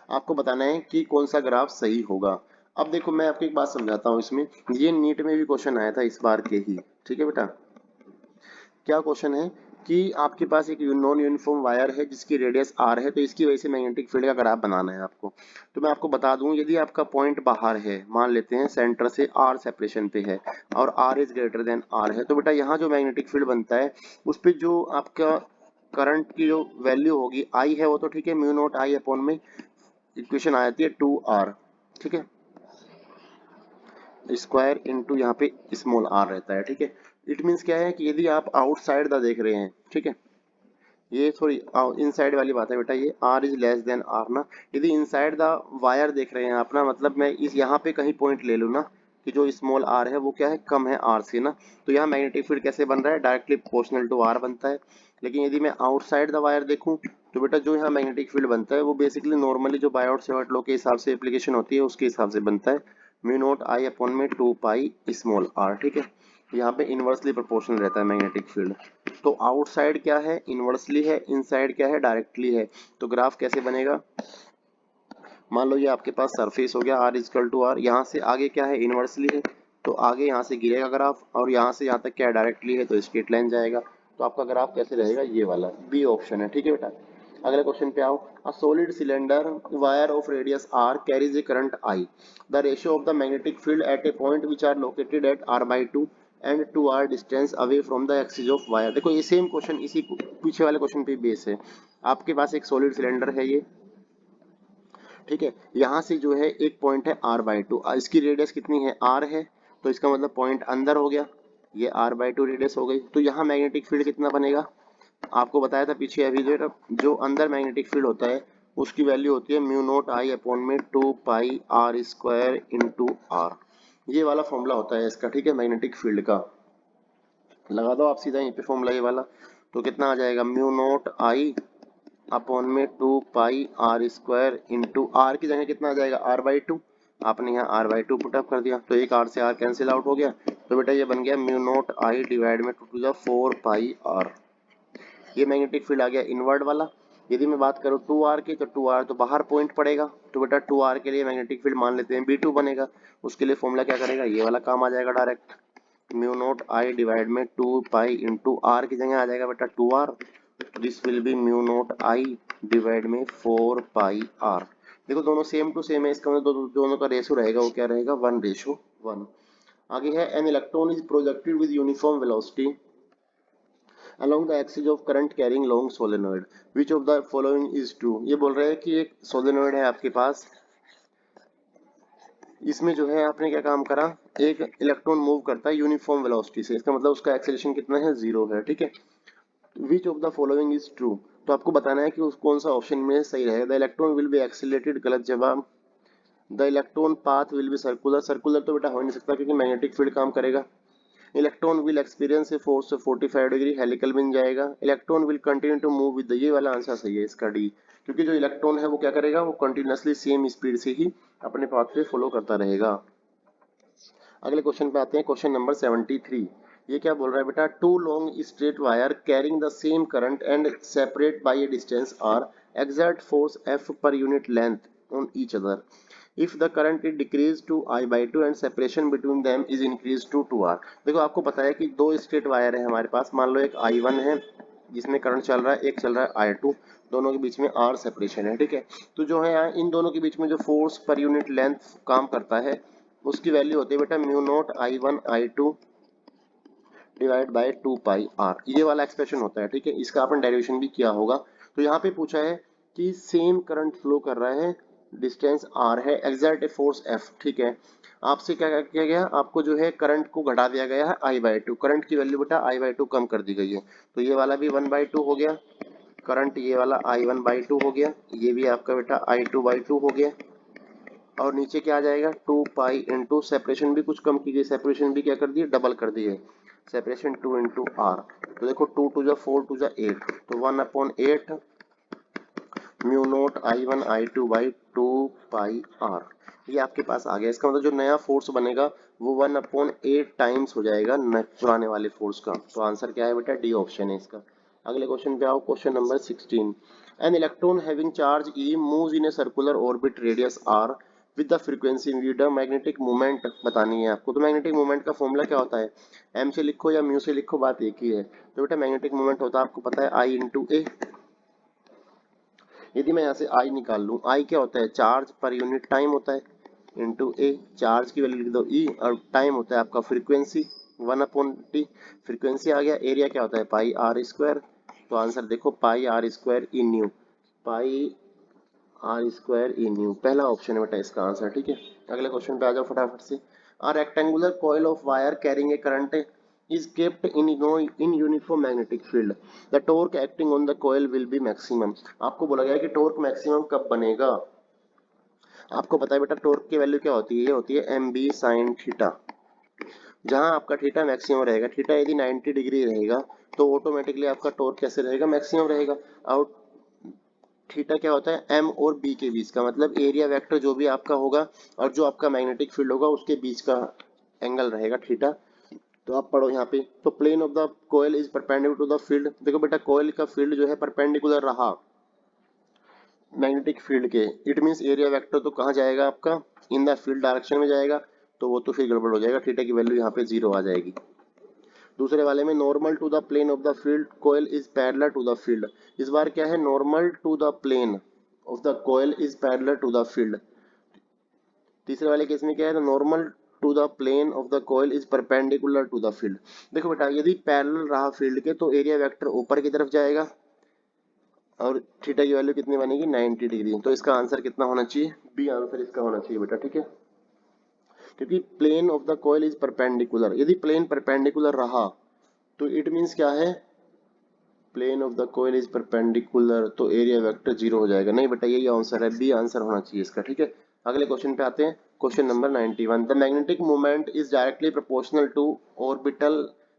Speaker 1: आपको बताना है कि कौन सा ग्राफ सही होगा। अब देखो, मैं आपको एक बात समझाता हूँ इसमें, ये नीट में भी क्वेश्चन आया था इस बार के ही। ठीक है बेटा, क्या क्वेश्चन है कि आपके पास एक नॉन यूनिफॉर्म वायर है जिसकी रेडियस r है, तो इसकी वजह से मैग्नेटिक फील्ड का ग्राफ बनाना है आपको। तो मैं आपको बता दूं, यदि आपका पॉइंट बाहर है, मान लेते हैं सेंटर से r सेपरेशन पे है, और r is greater than r है, तो बेटा यहाँ जो मैग्नेटिक फील्ड बनता है उस पर जो आपका करंट की जो वैल्यू होगी I है, वो तो ठीक है, म्यू नॉट I अपॉन में इक्वेशन आ जाती है 2r। ठीक है, स्क्वायर इंटू यहाँ पे स्मॉल r रहता है। ठीक है, इट मीन्स क्या है कि यदि आप आउटसाइड द देख रहे हैं, ठीक है, ये थोड़ी इनसाइड वाली बात है बेटा, ये r is less than r ना। यदि इनसाइड द वायर देख रहे हैं आप ना, मतलब मैं इस यहाँ पे कहीं पॉइंट ले लूँ ना कि जो स्मॉल r है वो क्या है? कम है r से ना, तो यहाँ मैग्नेटिक फील्ड कैसे बन रहा है? डायरेक्टली प्रोपोर्शनल टू r बनता है। लेकिन यदि मैं आउटसाइड द वायर देखूँ, तो बेटा जो यहाँ मैग्नेटिक फील्ड बनता है वो बेसिकली नॉर्मली जो बायोट-सेवर्ट लॉ के हिसाब से एप्लीकेशन होती है उसके हिसाब से बनता है, म्यू नॉट I अपॉन में 2 पाई स्मॉल r। ठीक है, यहाँ पे इनवर्सली प्रोपोर्शनल रहता है मैग्नेटिक फील्ड। तो आउटसाइड क्या है? इनवर्सली है। इनसाइड क्या है? डायरेक्टली है। तो ग्राफ कैसे बनेगा? मान लो ये आपके पास सरफेस हो गया, r इजकल टू r, यहाँ से आगे क्या है? इनवर्सली है, तो आगे यहाँ से गिरेगा ग्राफ, और यहाँ से यहाँ तक क्या है? डायरेक्टली है, तो स्ट्रेट लाइन जाएगा। तो आपका ग्राफ कैसे रहेगा? ये वाला बी ऑप्शन है। ठीक है बेटा, अगले क्वेश्चन पे आओ। A solid cylinder wire of radius r carries a current I। The ratio of the magnetic field at a point which are located at r/2 and 2r distance away from the axis of wire. देखो ये same question इसी पीछे वाले question पे base है। आपके पास एक सॉलिड सिलेंडर है ये, ठीक है, यहाँ से जो है एक पॉइंट है r/2, इसकी रेडियस कितनी है? r है, तो इसका मतलब पॉइंट अंदर हो गया, ये r/2 रेडियस हो गई। तो यहाँ मैग्नेटिक फील्ड कितना बनेगा? आपको बताया था पीछे अभी, जो अंदर मैग्नेटिक फील्ड होता है उसकी वैल्यू होती है म्यू नॉट I अपॉन में 2 पाई r स्क्वायर इंटू r। ये वाला फॉर्मूला होता है इसका। ठीक है, मैग्नेटिक फील्ड का लगा दो आप सीधा यहीं पे फॉर्मूला ये वाला, तो कितना आ जाएगा? म्यू नॉट I अपॉन में 2 पाई r स्क्वायर इंटू r की जगह कितना आ जाएगा? r/2। आपने यहाँ r/2 पुटअप कर दिया, तो एक r से r कैंसिल आउट हो गया, तो बेटा ये बन गया म्यू नॉट I डिवाइड में 2 टू द 4 पाई r। ये मैग्नेटिक फील्ड आ गया इनवर्ड वाला। यदि मैं बात करूँ 2r की, तो 2r तो बाहर पॉइंट पड़ेगा, तो बेटा 2r के लिए मैग्नेटिक फील्ड मान लेते हैं B2 बनेगा। उसके लिए फॉर्मूला क्या करेगा, ये वाला काम आ जाएगा direct, mu naught I divide में 2 पाई इंटू आर की जगह आ जाएगा बेटा 2r, this will B mu naught I divide में 4 पाई आर। देखो दोनों सेम टू सेम है, इसका मतलब दोनों का रेशो रहेगा वो क्या रहेगा, 1:1। आगे है N electron is projected with uniform velocity along the axis of current carrying long solenoid, which of the following is true। ये बोल रहा है कि एक सोलेनोइड है आपके पास, इसमें जो है आपने क्या काम करा, एक इलेक्ट्रॉन मूव करता है यूनिफॉर्म वेलोसिटी से, इसका मतलब उसका एक्सेलरेशन कितना है, 0 है, ठीक है। Which of the following is true, तो आपको बताना है कि उस कौन सा ऑप्शन में सही रहेगा। The electron will be accelerated, गलत जवाब। The electron path will be circular, circular तो बेटा हो नहीं सकता क्योंकि मैग्नेटिक फील्ड काम करेगा। Electron will experience a force 45 degree, helical बन जाएगा। Electron will continue to move with, ये वाला आंसर सही है इसका डी, क्योंकि जो इलेक्ट्रॉन है वो क्या करेगा, वो कंटिन्यूअसली सेम स्पीड से ही अपने पाथ पे फॉलो करता रहेगा। अगले क्वेश्चन पे आते हैं, क्वेश्चन नंबर 73। ये क्या बोल रहा है बेटा, two long straight wire carrying the same current and separate by a distance R exert force F per unit length on each other if the current is decreased to I/2 and separation between them is increased to 2R। देखो आपको पता है कि दो straight wire है हमारे पास, मान लो एक I1 है जिसमें करंट चल रहा है, एक चल रहा है I2, दोनों के बीच में R सेपरेशन है, ठीक है। तो जो है इन दोनों के बीच में जो फोर्स पर यूनिट लेंथ काम करता है उसकी वैल्यू होती है बेटा mu naught I1 I2 divide by 2 pi R, ये वाला एक्सप्रेशन होता है, ठीक है। इसका आपने डेरिवेशन भी किया होगा। तो यहाँ पे पूछा है कि सेम करंट फ्लो कर रहा है, डिस्टेंस आर है, एक्सर्ट ए फोर्स एफ, ठीक है। आपसे क्या किया गया, आपको जो है करंट को घटा दिया गया है I/2, करंट की वैल्यू बेटा I/2 कम कर दी गई है, तो ये वाला भी 1/2 हो गया करंट, ये वाला I1/2 हो गया, ये भी आपका बेटा I2/2 हो गया, और नीचे क्या आ जाएगा 2 पाई इंटू सेपरेशन भी कुछ कम की गई, सेपरेशन भी क्या कर दी है, डबल कर दी है, सेपरेशन 2 इंटू आर। तो देखो 2 टू जा 4 टू जा 8, तो 1/8 म्यू नोट I1/2 पाई आर, ये आपके पास आ गया। इसका मतलब जो नया फोर्स बनेगा वो 1/8 टाइम्स हो जाएगा पुराने वाले फोर्स का। तो आंसर क्या है बेटा, डी ऑप्शन है इसका। अगले क्वेश्चन पे आओ, question number 16। An electron having charge E moves in a circular orbit radius R with the frequency V, the magnetic movement बतानी है आपको। तो मैग्नेटिक मूवमेंट का फॉर्मूला क्या होता है, एम से लिखो या म्यू से लिखो, बात एक ही है। तो बेटा मैग्नेटिक मूवमेंट होता है आपको पता है आई इंटू ए। यदि मैं यहाँ से आई निकाल लूँ, आई क्या होता है, चार्ज पर यूनिट टाइम होता है, इंटू ए, चार्ज की वैल्यू लिख दो ई, और टाइम होता है आपका फ्रीक्वेंसी 1/t, फ्रीक्वेंसी आ गया। एरिया क्या होता है, पाई आर स्क्वायर। तो आंसर देखो pi R square E nu, pi R square E nu, पहला ऑप्शन है बेटा इसका आंसर, ठीक है। अगले क्वेश्चन पे आ जाओ फटाफट से। A rectangular coil of wire carrying a current is kept in uniform magnetic field, the torque acting on the coil will be maximum। आपको बोला गया है कि टॉर्क मैक्सिमम कब बनेगा, आपको पता है बेटा टॉर्क की वैल्यू क्या होती है, ये होती है एम बी साइन थीटा। जहां आपका थीटा मैक्सिमम रहेगा, थीटा यदि 90 डिग्री रहेगा तो ऑटोमेटिकली आपका टॉर्क कैसे रहेगा, मैक्सिमम रहेगा। और थीटा क्या होता है, एम और बी के बीच का, मतलब एरिया वेक्टर जो भी आपका होगा और जो आपका मैग्नेटिक फील्ड होगा उसके बीच का एंगल रहेगा थीटा। तो आप पढ़ो यहाँ पे, तो plane of the coil is perpendicular to the field. देखो बेटा कोयल का फील्ड जो है परपेंडिकुलर रहा मैग्नेटिक फील्ड के, इट मींस एरिया वेक्टर तो कहाँ जाएगा आपका, इन द फील्ड डायरेक्शन में जाएगा, तो वो तो फिर गड़बड़ हो जाएगा, थीटा की वैल्यू यहाँ पे 0 आ जाएगी। दूसरे वाले में normal to the plane of the field coil is parallel to the field, इस बार क्या है, normal to the plane of the coil is parallel to the field. तीसरे वाले केस में क्या है, normal to the plane of the coil is perpendicular to the field. देखो बेटा यदि पैरेलल रहा फील्ड के तो एरिया वेक्टर ऊपर की तरफ जाएगा और थीटा की वैल्यू कितनी बनेगी, 90 डिग्री। तो इसका आंसर कितना होना चाहिए, बी आंसर इसका होना चाहिए बेटा, ठीक है। क्योंकि plane of the coil is perpendicular, यदि प्लेन परपेंडिकुलर रहा तो इट मींस क्या है, plane of the coil is perpendicular, तो एरिया वेक्टर 0 हो जाएगा। नहीं बेटा यही आंसर है, बी आंसर होना चाहिए इसका, ठीक है। अगले क्वेश्चन पे आते हैं, question number 91। The magnetic moment is directly proportional to orbital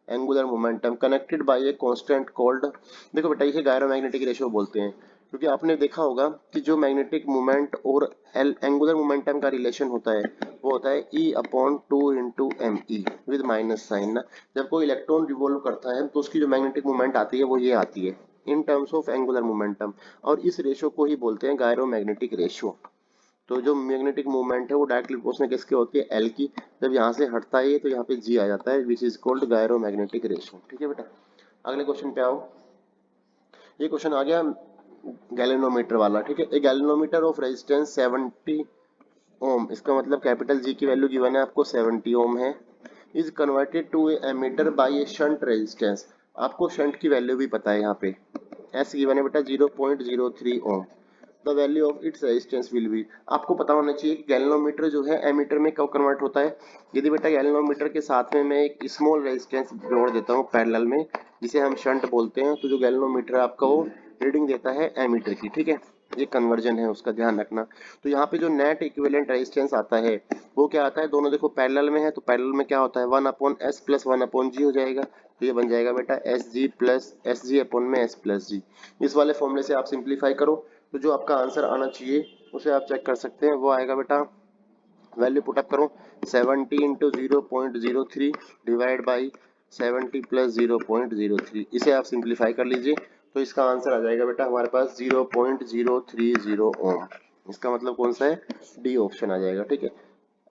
Speaker 1: angular momentum connected by a constant called, देखो बेटा इसे गायरोमैग्नेटिक रेशियो बोलते हैं, क्योंकि आपने देखा होगा कि जो मैग्नेटिक मोमेंट और एंगुलर मोमेंटम का रिलेशन होता है वो होता है E/2 into M E with minus sign ना। जब कोई इलेक्ट्रॉन रिवॉल्व करता है तो उसकी जो मैग्नेटिक मोमेंट आती है वो ये आती है, in terms of angular momentum, और इस रेशो को ही बोलते हैं गायरोमैग्नेटिक रेशियो। तो जो मैग्नेटिक मूवमेंट है वो डायरेक्टली प्रोपोर्शनल किसके होती है, एल की। जब यहाँ से हटता है तो यहाँ पे जी आ जाता है, which is called gyromagnetic ratio. ठीक है बेटा, अगले क्वेश्चन पे आओ। ये क्वेश्चन आ गया गैल्वेनोमीटर वाला। ठीक है, ए गैल्वेनोमीटर ऑफ रेजिस्टेंस 70 ओम, इसका मतलब कैपिटल जी की वैल्यू गिवन है आपको 70 ओम है, is converted to a ammeter by a shunt resistance. आपको शंट की वैल्यू भी पता है, यहाँ पे एस गिवन है बेटा 0.03 ohm. The value of its resistance will be, आपको पता होना चाहिए कि गैल्वेनोमीटर जो है एमीटर में कब कन्वर्ट होता है। यदि बेटा गैल्वेनोमीटर के साथ में मैं एक स्मॉल रेजिस्टेंस जोड़ देता हूँ पैरेलल में, जिसे हम शंट बोलते हैं, तो जो गैल्वेनोमीटर आपका वो रीडिंग देता है एमीटर की। ठीक है, ये कन्वर्जन है उसका, ध्यान रखना। तो यहाँ पे जो नेट इक्विवेलेंट रेजिस्टेंस आता है वो क्या आता है, दोनों देखो पैरेलल में है, तो पैरेलल में क्या होता है 1/s प्लस 1/g हो जाएगा। तो ये बन जाएगा बेटा S G plus S G upon में एस प्लस जी। इस वाले फॉर्मूले से आप सिंप्लीफाई करो तो जो आपका आंसर आना चाहिए उसे आप चेक कर सकते हैं, वो आएगा बेटा, वैल्यू पुटअप करो 70 इंटू 0.03 डिवाइड बाई 70 प्लस 0.03, इसे आप सिंप्लीफाई कर लीजिए तो इसका आंसर आ जाएगा बेटा हमारे पास 0.030 ओम। इसका मतलब कौन सा है, डी ऑप्शन आ जाएगा। ठीक है,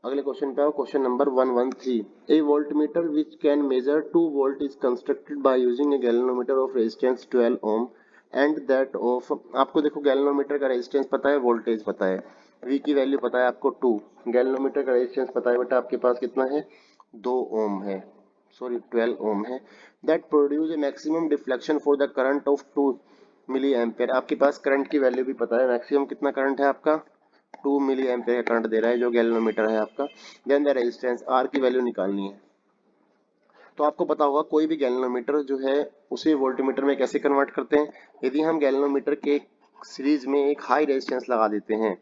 Speaker 1: अगले क्वेश्चन पे आओ, question number 113। A voltmeter which can measure 2 volt is constructed by using A galvanometer of resistance 12 ohm and that of, आपको देखो गैल्वेनोमीटर का रेजिस्टेंस पता है, वोल्टेज पता है, V की वैल्यू पता है आपको 2, गैल्वेनोमीटर का रेजिस्टेंस पता है बेटा आपके पास कितना है 2 ओम है, सॉरी 12 ओम है, that produce a maximum deflection for the current of 2 milli ampere. आपके पास करंट की वैल्यू भी पता है, मैक्सिमम कितना करंट है आपका 2 मिली एम्पेयर का करंट दे रहा है जो गैल्वेनोमीटर है आपका। देन द रेजिस्टेंस R की वैल्यू निकालनी है। तो आपको पता होगा कोई भी गैल्वेनोमीटर जो है उसे वोल्टमीटर में कैसे कन्वर्ट करते हैं। यदि हम गैल्वेनोमीटर के सीरीज में एक हाई रेजिस्टेंस लगा देते हैं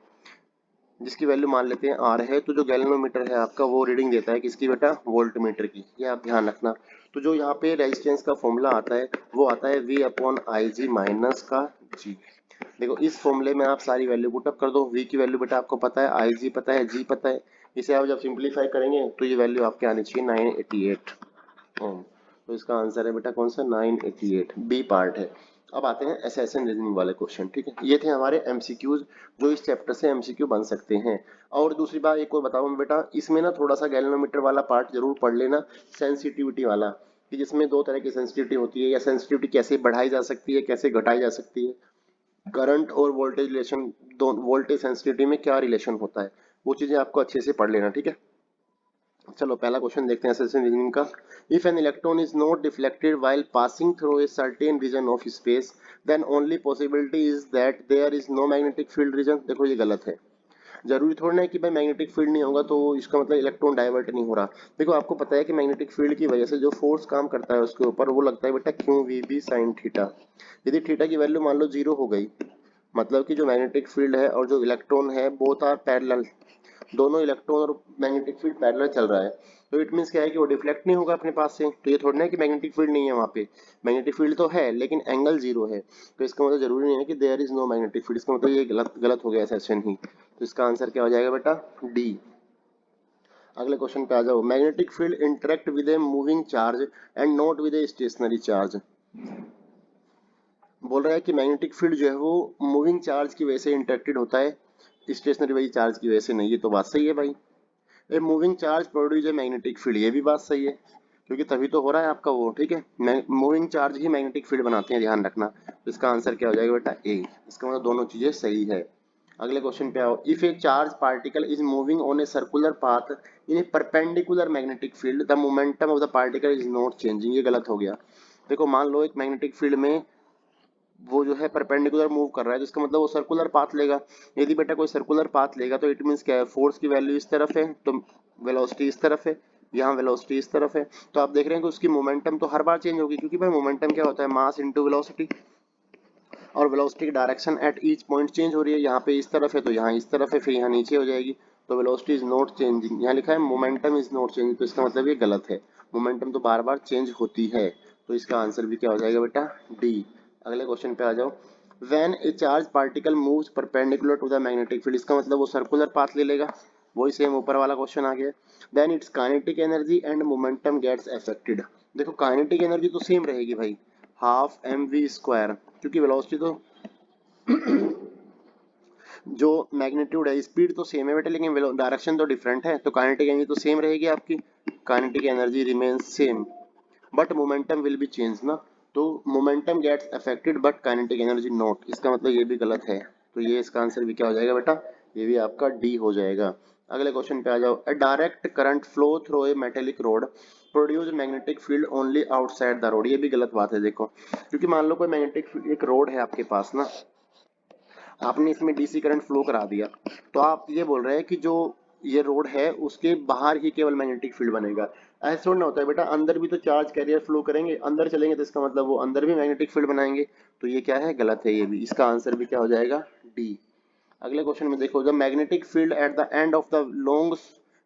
Speaker 1: जिसकी वैल्यू मान लेते हैं R है, तो जो गैल्वेनोमीटर है आपका वो रीडिंग देता है किसकी बेटा, वोल्टमीटर की। ये आप ध्यान रखना। तो जो यहाँ पे रेजिस्टेंस का फॉर्मूला आता है वो आता है V upon I G minus का G। देखो इस फॉर्मूले में आप सारी वैल्यू पुटअप कर दो, V की वैल्यू बेटा आपको पता है, आई जी पता है, G पता है, इसे आप जब सिंप्लीफाई करेंगे तो ये वैल्यू आपके आनी चाहिए 988 ओम। तो इसका आंसर है बेटा कौन सा, 988, बी पार्ट है। अब आते हैं एसेशन रीजनिंग वाले क्वेश्चन। ठीक है, ये थे हमारे एमसीक्यूज जो इस चैप्टर से एमसीक्यू बन सकते हैं। और दूसरी बात एक और बताऊं बेटा, इसमें ना थोड़ा सा गैल्वेनोमीटर वाला पार्ट जरूर पढ़ लेना, सेंसिटिविटी वाला, कि जिसमें दो तरह की सेंसिटिविटी होती है, या सेंसिटिविटी कैसे बढ़ाई जा सकती है, कैसे घटाई जा सकती है, करंट और वोल्टेज रिलेशन, दोनों वोल्टेज सेंसिटिविटी में क्या रिलेशन होता है, वो चीजें आपको अच्छे से पढ़ लेना। ठीक है, चलो पहला क्वेश्चन देखते हैं एसेशन रीजनिंग का। If an electron is not deflected while passing through a certain region of space then only possibility is that there is no magnetic field region. देखो ये गलत है, जरूरी थोड़ा ना है कि भाई मैग्नेटिक फील्ड नहीं होगा तो इसका मतलब इलेक्ट्रॉन डाइवर्ट नहीं हो रहा। देखो आपको पता है कि मैग्नेटिक फील्ड की वजह से जो फोर्स काम करता है उसके ऊपर वो लगता है बेटा Q V B sine theta. यदि थीटा की वैल्यू मान लो 0 हो गई, मतलब कि जो मैग्नेटिक फील्ड है और जो इलेक्ट्रॉन है बोथ आर पैरेलल, दोनों इलेक्ट्रॉन और मैग्नेटिक फील्ड पैरेलल चल रहा है, तो इट मींस क्या है कि वो डिफ्लेक्ट नहीं होगा अपने पास से। तो ये थोड़ी ना है कि मैग्नेटिक फील्ड नहीं है वहाँ पे, मैग्नेटिक फील्ड तो है लेकिन एंगल 0 है, तो इसका मतलब जरूरी नहीं है कि there is no magnetic field, इसका मतलब ये गलत गलत हो गया सेशन ही। तो इसका आंसर क्या हो जाएगा बेटा, डी। अगले क्वेश्चन पे आ जाओ। Magnetic field interact with A moving charge and not with a stationary charge. बोल रहा है कि मैग्नेटिक फील्ड जो है वो मूविंग चार्ज की वजह से इंटरेक्टेड होता है, स्टेशनरी वाली चार्ज की वजह से नहीं। ये तो बात सही है भाई, a moving charge produce a magnetic field, ये भी बात सही है क्योंकि तभी तो हो रहा है आपका वो। ठीक है, मूविंग चार्ज ही मैग्नेटिक फील्ड बनाते हैं, ध्यान रखना। तो इसका आंसर क्या हो जाएगा बेटा, ए। इसका मतलब दोनों चीजें सही है। अगले क्वेश्चन पे आओ। If A charge particle is moving on a circular path in A perpendicular magnetic field the momentum of the particle is not changing, ये गलत हो गया। देखो मान लो एक मैग्नेटिक फील्ड में वो जो है परपेंडिकुलर मूव कर रहा है, तो इसका मतलब वो सर्कुलर पाथ लेगा। यदि बेटा कोई सर्कुलर पाथ लेगा तो इट मींस क्या है, फोर्स की वैल्यू इस तरफ है तो वेलोसिटी इस तरफ है, यहाँ वेलोसिटी इस तरफ है, तो आप देख रहे हैं कि उसकी मोमेंटम तो हर बार चेंज होगी, क्योंकि भाई मोमेंटम क्या होता है, मास इनटू वेलोसिटी, और वेलोसिटी की direction at each point change हो रही है, यहाँ पे इस तरफ है तो यहाँ इस तरफ है, फिर यहाँ नीचे हो जाएगी, तो वेलोसिटी इज नॉट चेंजिंग। यहाँ लिखा है मोमेंटम इज नॉट चेंजिंग, तो इसका मतलब ये गलत है, मोमेंटम तो बार बार चेंज होती है। तो इसका आंसर भी क्या हो जाएगा बेटा, डी। अगले क्वेश्चन पे आ जाओ। When a charge particle moves perpendicular to the magnetic field, इसका मतलब वो सर्कुलर पाथ ले लेगा, वही सेम ऊपर वाला क्वेश्चन आ गया। Then its kinetic energy and momentum gets affected. देखो काइनेटिक एनर्जी तो सेम रहेगी भाई, हाफ एम वी स्क्वायर, क्योंकि वेलोसिटी तो जो मैग्नीट्यूड है, स्पीड तो सेम है बेटा, लेकिन डायरेक्शन तो डिफरेंट है, तो काइनेटिक एनर्जी तो सेम रहेगी आपकी, kinetic energy remains same but momentum will be change ना, तो momentum gets affected but kinetic energy not, इसका मतलब ये भी गलत है, तो ये इसका आंसर भी क्या हो जाएगा बेटा, ये भी आपका डी हो जाएगा। अगले क्वेश्चन पे आ जाओ। अ direct current flow through a metallic road produce magnetic field only outside the road, ये भी गलत बात है देखो, क्योंकि मान लो कोई मैग्नेटिक एक रोड है आपके पास ना, आपने इसमें डीसी करंट फ्लो करा दिया, तो आप ये बोल रहे हैं कि जो ये रोड है उसके बाहर ही केवल मैग्नेटिक फील्ड बनेगा, ऐसा थोड़ा ना होता है बेटा, अंदर भी तो चार्ज कैरियर फ्लो करेंगे, अंदर चलेंगे तो इसका मतलब वो अंदर भी मैग्नेटिक फील्ड बनाएंगे, तो ये क्या है, गलत है, ये भी इसका आंसर भी क्या हो जाएगा, डी। अगले क्वेश्चन में देखो, the magnetic field at the end of the long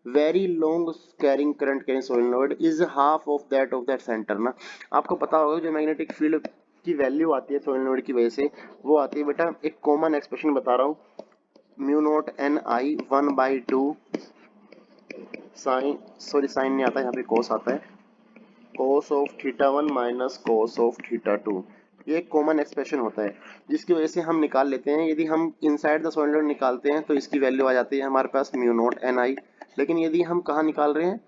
Speaker 1: very long carrying current carrying solenoid is half of that centre ना, आपको पता होगा जो मैग्नेटिक फील्ड की वैल्यू आती है सोलेनोइड की वजह से, वो आती है बेटा, एक कॉमन एक्सप्रेशन बता रहा हूँ, mu naught N I 1/2 sine, sorry sine नहीं आता, यहाँ पे कोस आता है, cos of theta 1 minus cos of theta 2, ये एक कॉमन एक्सप्रेशन होता है जिसकी वजह से हम निकाल लेते हैं, यदि हम इनसाइड द सोलेनोइड निकालते हैं तो इसकी वैल्यू आ जाती है हमारे पास म्यू नॉट एन आई, लेकिन यदि हम कहाँ निकाल रहे हैं,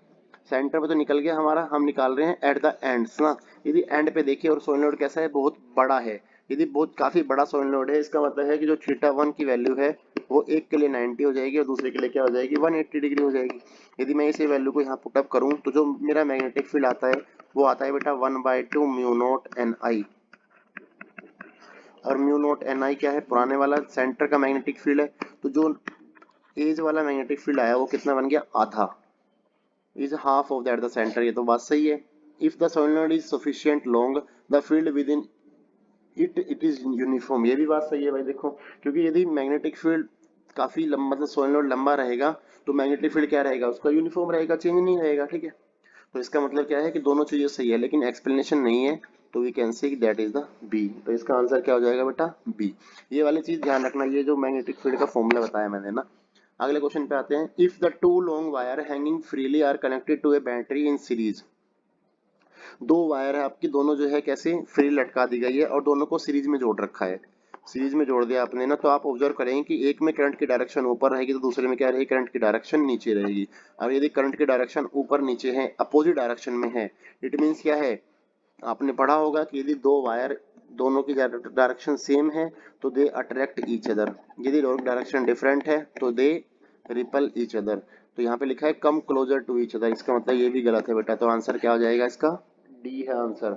Speaker 1: सेंटर पे तो निकल गया हमारा, हम निकाल रहे हैं एट द एंड्स ना, यदि एंड पे देखिए और सोलेनोइड कैसा है, बहुत बड़ा है, यदि बहुत काफी बड़ा सोलेनोइड है, इसका मतलब है कि जो थीटा 1 की वैल्यू है वो एक के लिए 90 हो जाएगी और दूसरे के लिए क्या हो जाएगी, 180 डिग्री हो जाएगी। यदि मैं इसे वैल्यू को यहाँ पुटअप करूँ तो जो मेरा मैग्नेटिक फील्ड आता है वो आता है बेटा 1/2 म्यू नॉट एन आई, और म्यू नॉट एन आई क्या है, पुराने वाला सेंटर का मैग्नेटिक फील्ड है, तो जो एज वाला मैग्नेटिक फील्ड आया वो कितना बन गया, आधा, is half of that the centre, ये तो बात सही है। If the solenoid is sufficient long the field with in it is uniform, ये भी बात सही है भाई देखो, क्योंकि यदि मैग्नेटिक फील्ड काफी लंबा, मतलब सोलेनोइड लंबा रहेगा तो मैग्नेटिक फील्ड क्या रहेगा, उसका यूनिफॉर्म रहेगा, चेंज नहीं रहेगा, ठीक है, तो इसका मतलब क्या है कि दोनों चीजें सही है, लेकिन एक्सप्लेनेशन नहीं है, तो we can say that is the B, तो इसका आंसर क्या हो जाएगा बेटा, बी। ये वाली चीज ध्यान रखना, ये जो मैग्नेटिक फील्ड का फॉर्मूला बताया मैंने ना। अगले क्वेश्चन पे आते हैं। If the two long wire hanging freely are connected to a battery in series, दो वायर है आपकी, दोनों जो है कैसे फ्री लटका दी गई है और दोनों को सीरीज में जोड़ रखा है, सीरीज में जोड़ दिया आपने ना, तो आप ऑब्जर्व करेंगे कि एक में करंट की डायरेक्शन ऊपर रहेगी तो दूसरे में क्या रहेगी, करंट की डायरेक्शन नीचे रहेगी। अब यदि करंट की डायरेक्शन ऊपर नीचे है, अपोजिट डायरेक्शन में है, इट मीन्स क्या है, आपने पढ़ा होगा कि यदि दो वायर दोनों की डायरेक्शन सेम है तो दे अट्रैक्ट ईच अदर, यदि डायरेक्शन डिफरेंट है तो दे रिपल ईच अदर, तो यहाँ पे लिखा है come closer to each other, इसका मतलब ये भी गलत है बेटा, तो आंसर क्या हो जाएगा इसका, डी है आंसर।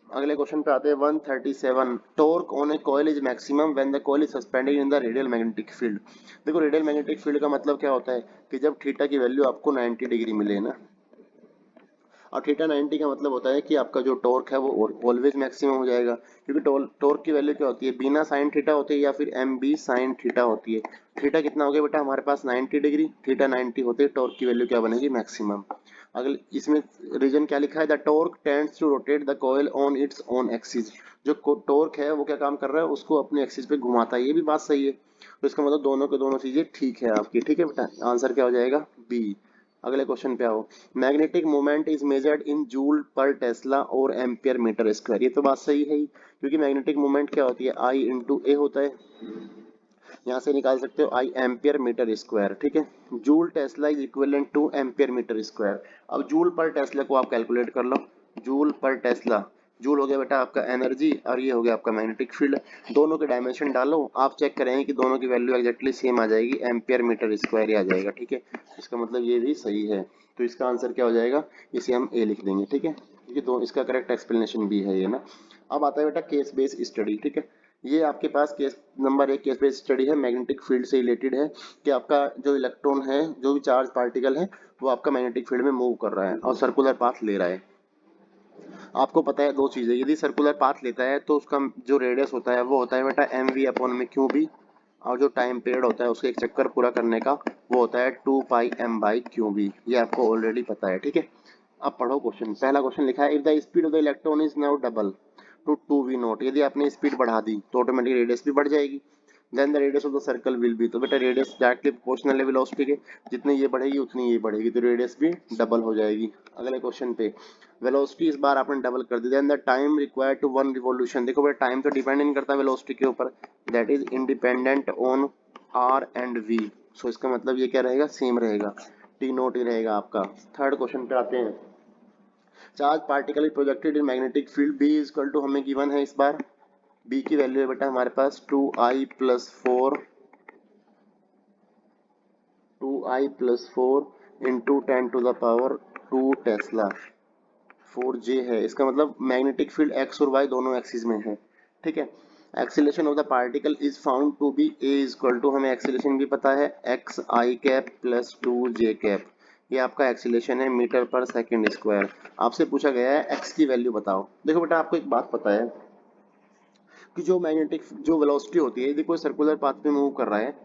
Speaker 1: अगले क्वेश्चन पे आते हैं 137, torque on A coil is maximum when the coil is suspended in the radial magnetic field, देखो रेडियल मैग्नेटिक फील्ड का मतलब क्या होता है कि जब थीटा की वैल्यू आपको 90 डिग्री मिले ना, और थीटा 90 का मतलब होता है कि आपका जो टॉर्क है वो ऑलवेज मैक्सिमम हो जाएगा, क्योंकि टॉर्क की वैल्यू क्या होती है, बिना साइन थीटा होती है या फिर एम बी साइन थीटा होती है, थीटा कितना हो गया बेटा हमारे पास 90 डिग्री, थीटा 90 होते हैं, टॉर्क की वैल्यू क्या बनेगी, मैक्सिमम। अगले इसमें रीजन क्या लिखा है, the torque tends to rotate the coil on its own axis, जो टॉर्क है वो क्या काम कर रहा है, उसको अपने एक्सिस पे घुमाता है, ये भी बात सही है, तो इसका मतलब दोनों के दोनों चीजें ठीक है आपकी, ठीक है बेटा, आंसर क्या हो जाएगा, बी। अगले क्वेश्चन पे आओ। Magnetic moment is measured in joule पर टेस्ला और एम्पियर मीटर स्क्वायर, ये तो बात सही है ही, क्योंकि मैग्नेटिक मोमेंट क्या होती है, आई इंटू ए होता है, यहाँ से निकाल सकते हो आई एम्पियर मीटर स्क्वायर, ठीक है, joule tesla is equivalent to ampere metre square, अब जूल पर टेस्ला को आप कैलकुलेट कर लो, जूल पर टेस्ला, जूल हो गया बेटा आपका एनर्जी और ये हो गया आपका मैग्नेटिक फील्ड, दोनों के डायमेंशन डालो, आप चेक करेंगे कि दोनों की वैल्यू एक्जैक्टली सेम आ जाएगी, एम्पियर मीटर स्क्वायर ही आ जाएगा, ठीक है, इसका मतलब ये भी सही है, तो इसका आंसर क्या हो जाएगा, इसे हम ए लिख देंगे, ठीक है, क्योंकि दो इसका करेक्ट एक्सप्लेनेशन भी है ये ना। अब आता है बेटा केस बेस स्टडी, ठीक है, ये आपके पास केस नंबर एक केस बेस स्टडी है, मैग्नेटिक फील्ड से रिलेटेड है, कि आपका जो इलेक्ट्रॉन है, जो भी चार्ज पार्टिकल है, वो आपका मैग्नेटिक फील्ड में मूव कर रहा है और सर्कुलर पाथ ले रहा है। आपको पता है दो चीजें, यदि सर्कुलर पाथ लेता है तो उसका जो रेडियस होता है वो होता है बेटा एम वी अपॉन में क्यू बी, और जो टाइम पीरियड होता है उसके एक चक्कर पूरा करने का वो होता है 2 पाई m/क्यू बी, ये आपको ऑलरेडी पता है, ठीक है। अब पढ़ो क्वेश्चन, पहला क्वेश्चन लिखा है, if the speed of the electron is now double two 2v0, यदि आपने स्पीड बढ़ा दी तो ऑटोमेटिक रेडियस भी बढ़ जाएगी, then the radius of the circle will be, तो बेटा रेडियस डायरेक्टली प्रोपोर्शनल है वेलोसिटी के, जितनी ये बढ़ेगी उतनी ये बढ़ेगी, तो रेडियस भी डबल हो जाएगी। अगले क्वेश्चन पे वेलोसिटी इस बार आपने डबल कर दी। Then the time required to one revolution, देखो बेटा टाइम तो डिपेंड नहीं करता वेलोसिटी के ऊपर, that is independent on are and v, so इसका मतलब ये क्या रहेगा, सेम रहेगा, टी नोट ही रहेगा आपका। थर्ड क्वेश्चन पे आते हैं। Charge particle projected in magnetic field B is equal to, हमें गिवन है इस बार बी की वैल्यू है बेटा हमारे पास 2i+4 इंटू 10⁻² टेस्ला, 4J है, इसका मतलब मैग्नेटिक फील्ड एक्स और वाई दोनों एक्सिस में है, ठीक है। Acceleration of the particle is found to be A is equal to, हमें एक्सीलरेशन भी पता है xi कैप+2j कैप, ये आपका एक्सीलरेशन है मीटर पर सेकंड स्क्वायर। आपसे पूछा गया है एक्स की वैल्यू बताओ। देखो बेटा आपको एक बात पता है कि जो वेलोसिटी होती है, यदि कोई सर्कुलर पाथ में मूव कर रहा है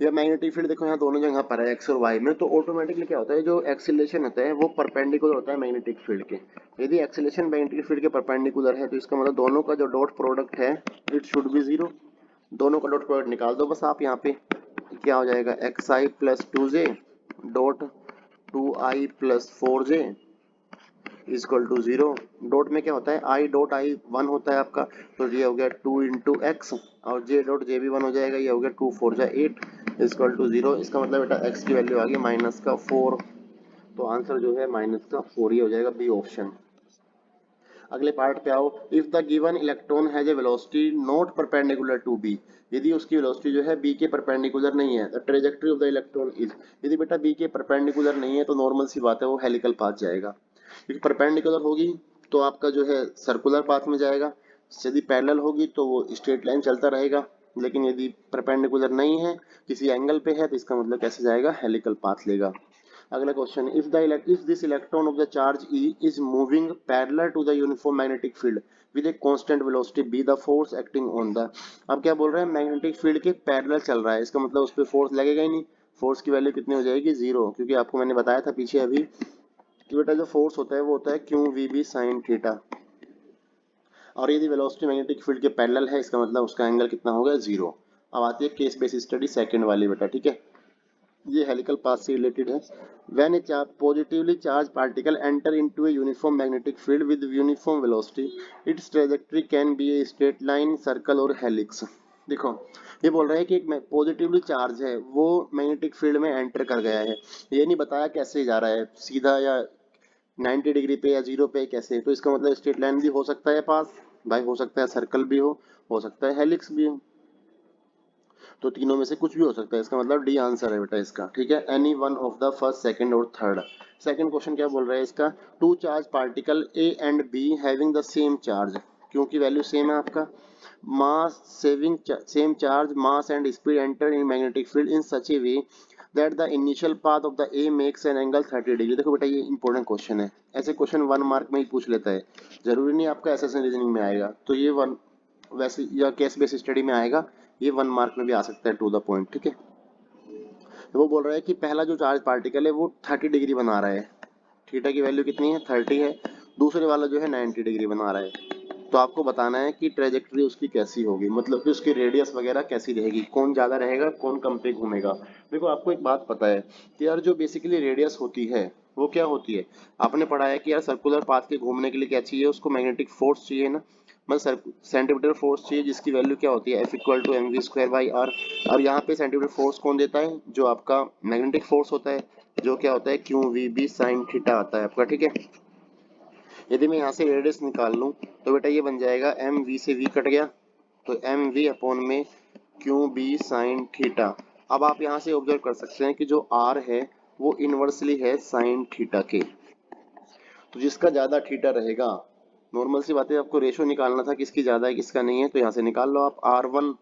Speaker 1: या मैग्नेटिक फील्ड देखो यहाँ दोनों जगह पर है एक्स और वाई में, तो ऑटोमेटिकली क्या होता है, जो एक्सीलरेशन होता है वो परपेंडिकुलर होता है मैग्नेटिक फील्ड के। यदि एक्सीलरेशन मैग्नेटिक फील्ड के परपेंडिकुलर है तो इसका मतलब दोनों का जो डॉट प्रोडक्ट है इट शुड बी जीरो। दोनों का डॉट प्रोडक्ट निकाल दो बस आप, यहाँ पे क्या हो जाएगा xi+2j dot 2i+4j is equal to zero. Dot में क्या होता है i डॉट i 1 होता है आपका, तो ये हो गया 2 × x और j डॉट j भी 1 हो जाएगा, ये हो गया 2×4 = 8 इजक्वल टू जीरो। इसका मतलब बेटा x की वैल्यू आ गई -4, तो आंसर जो है -4 ही हो जाएगा, बी ऑप्शन। अगले पार्ट पे आओ। If the given electron has a velocity not perpendicular to B, यदि उसकी वेलोसिटी जो है बी के परपेंडिकुलर नहीं है, the trajectory of the electron is, यदि बेटा बी के परपेंडिकुलर नहीं है तो नॉर्मल सी बात है वो हेलिकल पाथ जाएगा, क्योंकि परपेंडिकुलर होगी तो आपका जो है सर्कुलर पाथ में जाएगा, यदि पैरेलल होगी तो वो स्ट्रेट लाइन चलता रहेगा, लेकिन यदि परपेंडिकुलर नहीं है किसी एंगल पे है तो इसका मतलब कैसे जाएगा, हेलिकल पाथ लेगा। अगला question, if this electron of the charge E is moving parallel to the uniform magnetic field with a constant velocity B, the force acting on the, अब क्या बोल रहे हैं, मैग्नेटिक फील्ड के पैरेलल चल रहा है, इसका मतलब उस पर फोर्स लगेगा ही नहीं, फोर्स की वैल्यू कितनी हो जाएगी, जीरो, क्योंकि आपको मैंने बताया था पीछे अभी कि बेटा जो फोर्स होता है वो होता है QVB sin थीटा, और यदि वेलोसिटी मैग्नेटिक फील्ड के पैरेलल है इसका मतलब उसका एंगल कितना होगा, जीरो। अब आती है केस बेस स्टडी सेकंड वाली बेटा, ठीक है, ये हेलिकल पाथ से रिलेटेड है। When A positively charge particle enter into a uniform magnetic field with uniform velocity, it's trajectory can be a straight line, circle और हेलिक्स। देखो ये बोल रहा है कि एक पॉजिटिवली चार्ज है वो मैग्नेटिक फील्ड में एंटर कर गया है, ये नहीं बताया कैसे जा रहा है, सीधा या 90 डिग्री पे या जीरो पे कैसे, तो इसका मतलब स्ट्रेट लाइन भी हो सकता है पास भाई, हो सकता है सर्कल भी हो सकता है हेलिक्स भी हो, तो तीनों में से कुछ भी हो सकता है, इसका मतलब डी आंसर है बेटा इसका, ठीक है, any one of the first second और थर्ड। सेकंड क्वेश्चन क्या बोल रहा है इसका, two charge particle A and B having the same charge, क्योंकि वैल्यू सेम है आपका, mass saving same charge mass and speed enter in magnetic field in such a way that the initial path of the A makes an angle 30 degree. देखो बेटा ये important question है, ऐसे question 1 mark में ही पूछ लेता है, जरूरी नहीं आपका एसएससी रीजनिंग में आएगा, तो ये वन वैसे या केस बेस स्टडी में आएगा, ये 1 मार्क में भी आ सकता है, टू द पॉइंट, ठीक है। तो वो बोल रहा है कि पहला जो चार्ज पार्टिकल है वो 30 डिग्री बना रहा है, थीटा की वैल्यू कितनी है, 30 है, दूसरे वाला जो है 90 डिग्री बना रहा है, तो आपको बताना है कि ट्रेजेक्टरी उसकी कैसी होगी, मतलब कि उसकी रेडियस वगैरह कैसी रहेगी, कौन ज्यादा रहेगा कौन कम पे घूमेगा। देखो आपको एक बात पता है कि यार जो बेसिकली रेडियस होती है वो क्या होती है, आपने पढ़ा है कि यार सर्कुलर पाथ के घूमने के लिए क्या चाहिए, उसको मैग्नेटिक फोर्स चाहिए ना, मतलब सेंटीमीटर फोर्स चाहिए, जिसकी वैल्यू क्या होती है F=mv²/r। और यहाँ पे सेंटीमीटर फोर्स कौन देता है, जो आपका मैग्नेटिक फोर्स होता है, जो क्या होता है QVB sin थीटा आता है आपका, ठीक है। यदि मैं यहाँ से रेडियस निकाल लूँ तो बेटा ये बन जाएगा mv से v कट गया, तो mv/में QB sin थीटा। अब आप यहाँ से ऑब्जर्व कर सकते हैं कि जो r है वो इनवर्सली है sin थीटा के, तो जिसका ज्यादा थीटा रहेगा, नॉर्मल सी बात है, आपको रेशो निकालना था किसकी ज्यादा है किसका नहीं है, तो यहाँ से निकाल लो आप, R1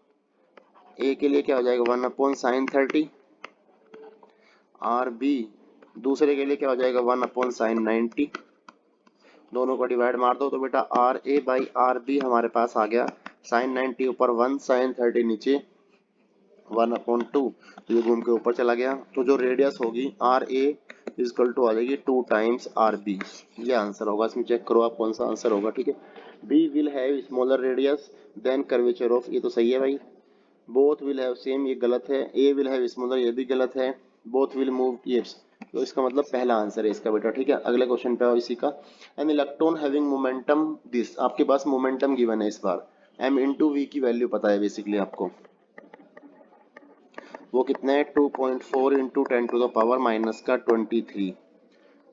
Speaker 1: A के लिए क्या हो जाएगा 1/sin 30, RB दूसरे के लिए क्या हो जाएगा 1/sin 90, दोनों को डिवाइड मार दो तो बेटा RA/RB हमारे पास आ गया, sin 90 ऊपर 1 sin 30 नीचे 1/2, तो ये घूम के ऊपर चला गया, तो जो रेडियस होगी RA इजकल टू आ जाएगी 2 टाइम्स RB, ये आंसर होगा, इसमें चेक करो आप कौन सा आंसर होगा, ठीक है। B will have smaller radius then curvature of, ये तो सही है भाई, बोथ विल हैव सेम, ये गलत है। ए विल हैव स्मॉलर, ये भी गलत है। बोथ विल मूव, ये तो इसका मतलब पहला आंसर है इसका बेटा, ठीक है। अगले क्वेश्चन पे आओ इसी का। An electron having momentum this, आपके पास मोमेंटम गिवन है इस बार। एम इंटू वी की वैल्यू पता है बेसिकली आपको, वो कितना है 2.4 into 10⁻⁻23।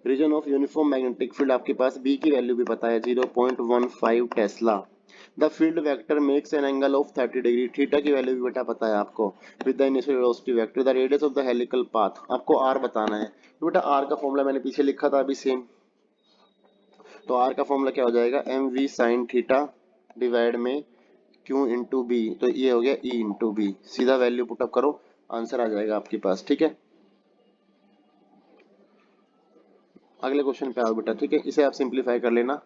Speaker 1: Region of uniform magnetic field आपके पास बी की वैल्यू भी पता है 0.15 tesla. The field vector makes an angle of 30 degree, theta की वैल्यू भी बेटा पता है आपको, with the initial velocity vector. The radius of the helical path आपको आर बताना है। तो बेटा आर का फॉर्मूला मैंने पीछे लिखा था अभी सेम, तो आर का फॉर्मूला क्या हो जाएगा, M V sine theta divide में क्यू इंटू बी, तो ये हो गया ई इंटू बी। सीधा वैल्यू पुटअप करो, आंसर आ जाएगा आपके पास, ठीक है। अगले क्वेश्चन पे आओ बेटा, ठीक है, इसे आप सिंप्लीफाई कर लेना।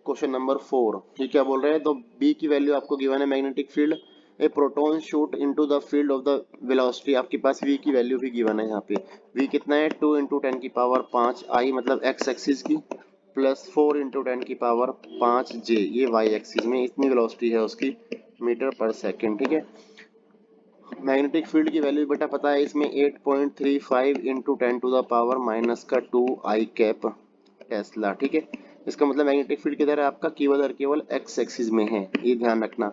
Speaker 1: क्वेश्चन नंबर 4, ये क्या बोल रहे हैं, तो बी की वैल्यू आपको गिवन है magnetic field. A proton shoot into the field of the velocity, आपके पास वी की वैल्यू भी गिवन है यहाँ पे। वी कितना है 2 इंटू 10⁻5 आई, मतलब एक्स एक्सिस की, प्लस 4 इंटू 10⁻5 जे, ये वाई एक्सिस में इतनी वेलोसिटी है उसकी, मीटर पर सेकेंड, ठीक है। मैग्नेटिक फील्ड की वैल्यू बेटा पता है इसमें 8.35 इंटू 10⁻⁻2 आई कैप टेस्ला, ठीक है। इसका मतलब मैग्नेटिक फील्ड किधर है आपका, केवल और केवल एक्स एक्सिस में है, ये ध्यान रखना,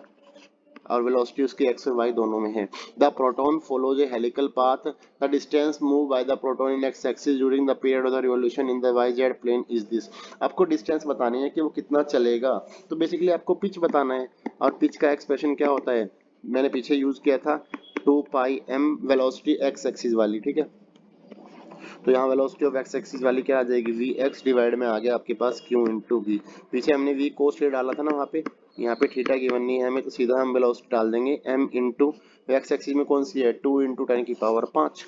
Speaker 1: और वेलोसिटी उसकी एक्स और वाई दोनों में है। The proton follows a helical path, the distance move by the proton in X axis during the period of the revolution in the Y Z plane is this. आपको distance बतानी है कि वो कितना चलेगा, तो बेसिकली आपको पिच बताना है, और पिच का एक्सप्रेशन क्या होता है, मैंने पीछे यूज किया था 2πm वेलोसिटी एक्स एक्सिस वाली, ठीक है। तो यहाँ वेलोसिटी ऑफ एक्स एक्सिस वाली क्या आ जाएगी, वी एक्स डिवाइड में आ गया आपके पास क्यू इंटू वी। पीछे हमने वी कोस ले डाला था ना वहाँ पे, यहाँ पे थीटा गिवन नहीं है हमें, तो सीधा हम वेलोसिटी डाल देंगे एम इंटू एक्स एक्सिस में कौन सी है 2 इंटू 10⁻5,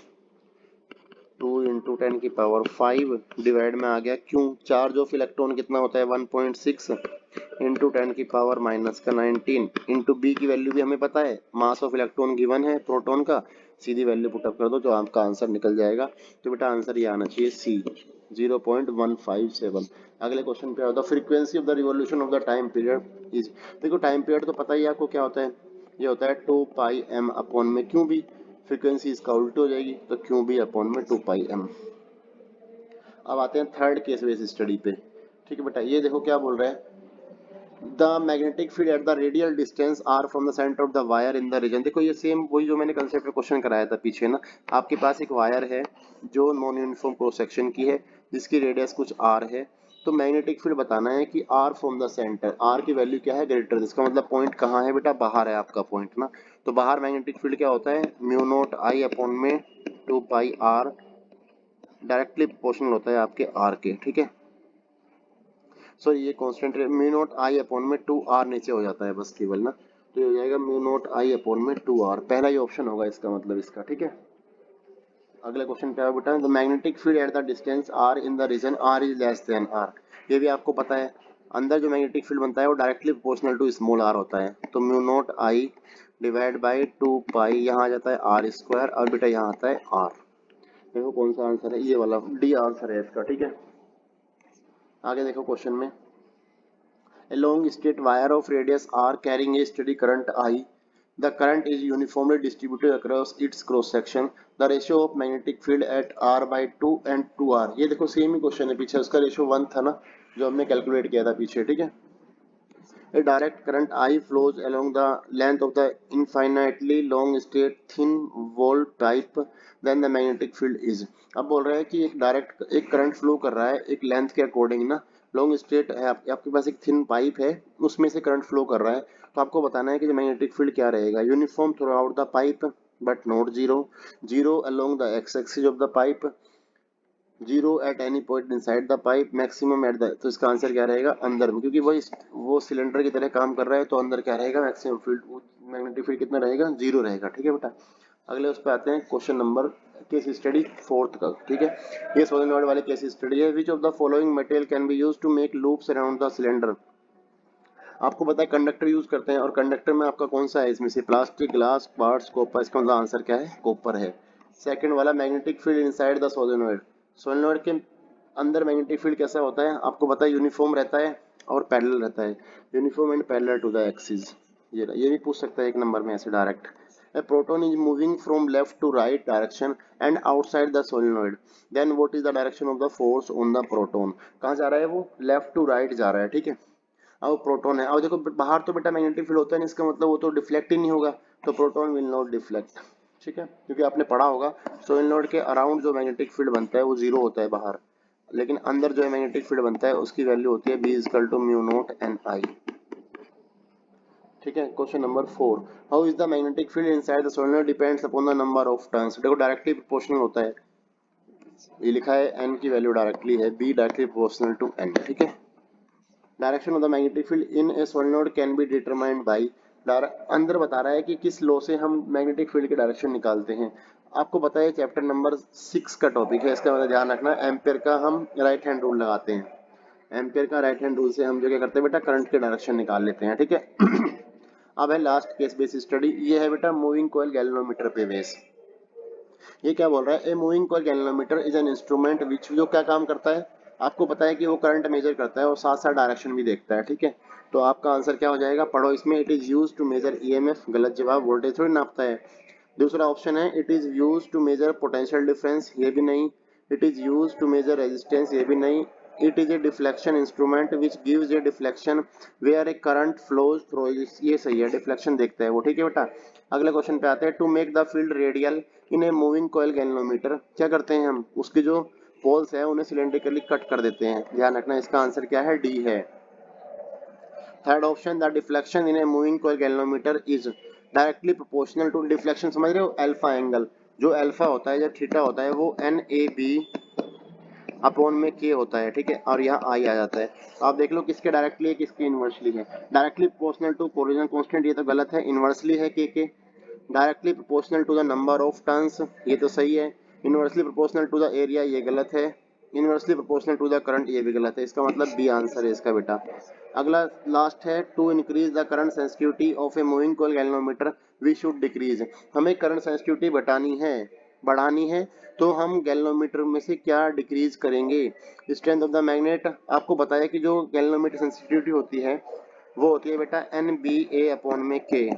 Speaker 1: 2 इंटू 10⁻5 डिवाइड में आ गया क्यों, चार्ज ऑफ इलेक्ट्रॉन कितना होता है 1.6 इंटू 10⁻⁻19 इंटू बी की वैल्यू भी हमें पता है, मास ऑफ इलेक्ट्रॉन गिवन है प्रोटॉन का, सीधी वैल्यू पुटअप कर दो तो आपका आंसर निकल जाएगा। तो बेटा आंसर ये आना चाहिए सी 0.157। अगले क्वेश्चन पे the frequency of the revolution of the time period is, देखो टाइम पीरियड तो पता ही आपको क्या होता है, ये होता है 2πm अपॉन में क्यों भी, फ्रीक्वेंसी इसका उल्टी हो जाएगी, तो क्यों भी अपॉन में 2πm। अब आते हैं थर्ड केस बेस स्टडी पे, ठीक है बेटा। ये देखो क्या बोल रहा है, the magnetic field at the radial distance R from the centre of the wire in the region. देखो ये सेम वही जो मैंने कंसेप्ट में क्वेश्चन कराया था पीछे ना, आपके पास एक वायर है जो नॉन यूनिफॉर्म क्रॉस सेक्शन की है, जिसकी रेडियस कुछ आर है, तो मैग्नेटिक फील्ड बताना है कि R from the centre, R की वैल्यू क्या है ग्रेटर, इसका मतलब पॉइंट कहाँ है बेटा, बाहर है आपका पॉइंट ना, तो बाहर मैग्नेटिक फील्ड क्या होता है म्यू नॉट आई अपॉन में 2πr, डायरेक्टली प्रोपोर्शनल होता है आपके आर के, ठीक है। सो ये कांस्टेंट म्यू नॉट आई अपॉन में 2r नीचे हो जाता है बस केवल ना, तो ये हो जाएगा म्यू नॉट आई अपॉन में 2r, पहला ही ऑप्शन होगा इसका मतलब इसका, ठीक है। अगले क्वेश्चन पे आओ बेटा, the magnetic field at the distance r in the region r is less than r, ये भी आपको पता है, अंदर जो मैग्नेटिक फील्ड बनता है वो directly proportional to small r होता है, तो mu naught I divide by 2 यहाँ आ जाता है आर स्क्वायर, और बेटा यहाँ आता है r। देखो कौन सा आंसर है, ये वाला डी आंसर है इसका, ठीक है। आगे देखो क्वेश्चन में, a long straight wire of radius r carrying a steady current I. The current is uniformly distributed across its cross section. The ratio of magnetic field at r by 2 and 2r. ये देखो same ही question है, पीछे उसका ratio 1 था ना जो हमने calculate किया था पीछे, ठीक है। A direct current I flows along the length of the infinitely long straight thin wall pipe. Then the magnetic field is. अब बोल रहा है कि एक डायरेक्ट एक करंट फ्लो कर रहा है एक लेंथ के अकॉर्डिंग ना, लॉन्ग स्ट्रेट है आपके पास एक थिन पाइप है, उसमें से करंट फ्लो कर रहा है, तो आपको बताना है कि जो मैग्नेटिक फील्ड क्या रहेगा, uniform through out the pipe but not zero, zero along the x axis of the pipe, zero at any point inside the pipe, maximum at the, तो इसका आंसर क्या रहेगा अंदर में, क्योंकि वो सिलेंडर की तरह काम कर रहा है, तो अंदर क्या रहेगा मैक्सिमम फील्ड, मैग्नेटिक फील्ड कितना रहेगा जीरो रहेगा, ठीक है बेटा। अगले उस पर आते हैं question number case study fourth का, ठीक है। ये सोलेनॉइड वाले केस स्टडी है, which of the following material can be used to make loops around the cylinder. आपको पता है कंडक्टर यूज करते हैं, और कंडक्टर में आपका कौन सा है इसमें से, प्लास्टिक ग्लास क्वार्ट्ज कॉपर, इसका मतलब आंसर क्या है कॉपर है। सेकंड वाला magnetic field inside the solenoid, solenoid के अंदर मैग्नेटिक फील्ड कैसा होता है आपको पता है, यूनिफॉर्म रहता है और पैरेलल रहता है, uniform and parallel to the axis, ये भी पूछ सकता है एक नंबर में ऐसे direct. A proton is moving from left to right direction and outside the solenoid. Then what is the direction of the force on the proton? कहाँ जा रहा है वो? लेफ्ट टू राइट जा रहा है, ठीक है। अब प्रोटॉन है, अब देखो बाहर तो बेटा मैग्नेटिक फील्ड होता है, इसका मतलब वो तो डिफ्लेक्ट ही नहीं होगा, तो प्रोटॉन विल नॉट डिफ्लेक्ट, ठीक है, क्योंकि आपने पढ़ा होगा सोलेनोइड के अराउंड जो मैग्नेटिक फील्ड बनता है वो जीरो होता है बाहर, लेकिन अंदर जो है मैग्नेटिक फील्ड बनता है उसकी वैल्यू होती है B equal to mu naught N I, ठीक है। Question number 4, how is the magnetic field inside the solenoid depends upon the number of turns. देखो डायरेक्टली प्रोपोर्शनल होता है, ये लिखा है n की वैल्यू डायरेक्टली है, B directly proportional to n, ठीक है। Direction of the magnetic field in a solenoid can be determined by, अंदर बता रहा है कि किस लॉ से हम मैग्नेटिक फील्ड की डायरेक्शन निकालते हैं। आपको पता है चैप्टर नंबर 6 का टॉपिक है, इसका मतलब ध्यान रखना, एम्पियर का हम राइट हैंड रूल लगाते हैं, एम्पियर का राइट हैंड रूल से हम जो क्या करते हैं बेटा, करंट की डायरेक्शन निकाल लेते हैं, ठीक है। अब है लास्ट केस बेस स्टडी, ये है बेटा मूविंग कॉइल गैल्वेनोमीटर पे बेस। ये क्या बोल रहा है, a moving coil galvanometer is an instrument which, जो क्या काम करता है, आपको पता है कि वो करंट मेजर करता है और साथ साथ डायरेक्शन भी देखता है, ठीक है। तो आपका आंसर क्या हो जाएगा, पढ़ो इसमें, it is used to measure EMF, गलत जवाब, वोल्टेज थोड़ी नापता है। दूसरा ऑप्शन है it is used to measure potential difference, ये भी नहीं। It is used to measure resistance, ये भी नहीं। It is a deflection instrument which gives a deflection where a current flows through, ये सही है, डिफ्लेक्शन देखता है वो, ठीक है बेटा। अगले क्वेश्चन पे आते हैं, to make the field radial in a moving coil galvanometer, क्या करते हैं हम, उसके जो पोल्स है उन्हें सिलेंड्रिकली कट कर देते हैं, ध्यान रखना, इसका आंसर क्या है, डी है। Third option, the deflection in a moving coil galvanometer is directly proportional to, deflection समझ रहे हो, अल्फा एंगल, जो अल्फा होता है, जब थीटा होता है वो NAB अपॉन में K होता है, ठीक है, और यहाँ I आ जाता है। तो आप देख लो किसके डायरेक्टली है किसके इनवर्सली है, directly proportional to collision constant, ये तो गलत है, इनवर्सली है K के, directly proportional to the number of turns, ये तो सही है, inversely proportional to the area, ये गलत है, inversely proportional to the current, ये भी गलत है, इसका मतलब बी आंसर है इसका बेटा। अगला लास्ट है, to increase the current sensitivity of a moving coil galvanometer we should decrease, हमें करंट सेंसिटिविटी बढ़ानी है, तो हम गैल्वेनोमीटर में से क्या डिक्रीज करेंगे, स्ट्रेंथ ऑफ द मैग्नेट, आपको बताया कि जो गैल्वेनोमीटर सेंसिटिविटी होती है वो होती है बेटा NBA अपॉन में K।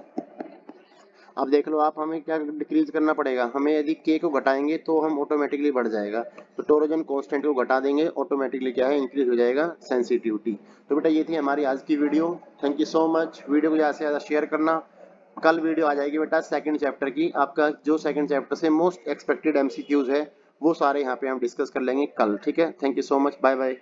Speaker 1: अब देख लो आप, हमें क्या डिक्रीज करना पड़ेगा, हमें यदि K को घटाएंगे तो हम ऑटोमेटिकली बढ़ जाएगा, तो टोरोजन कांस्टेंट को घटा देंगे, ऑटोमेटिकली क्या है, इंक्रीज हो जाएगा सेंसिटिविटी। तो बेटा ये थी हमारी आज की video, thank you so much, video को ज़्यादा से ज़्यादा शेयर करना। कल वीडियो आ जाएगी बेटा सेकंड चैप्टर की, आपका जो सेकंड चैप्टर से मोस्ट एक्सपेक्टेड MCQs है वो सारे यहाँ पे हम डिस्कस कर लेंगे कल, ठीक है। Thank you so much, bye bye.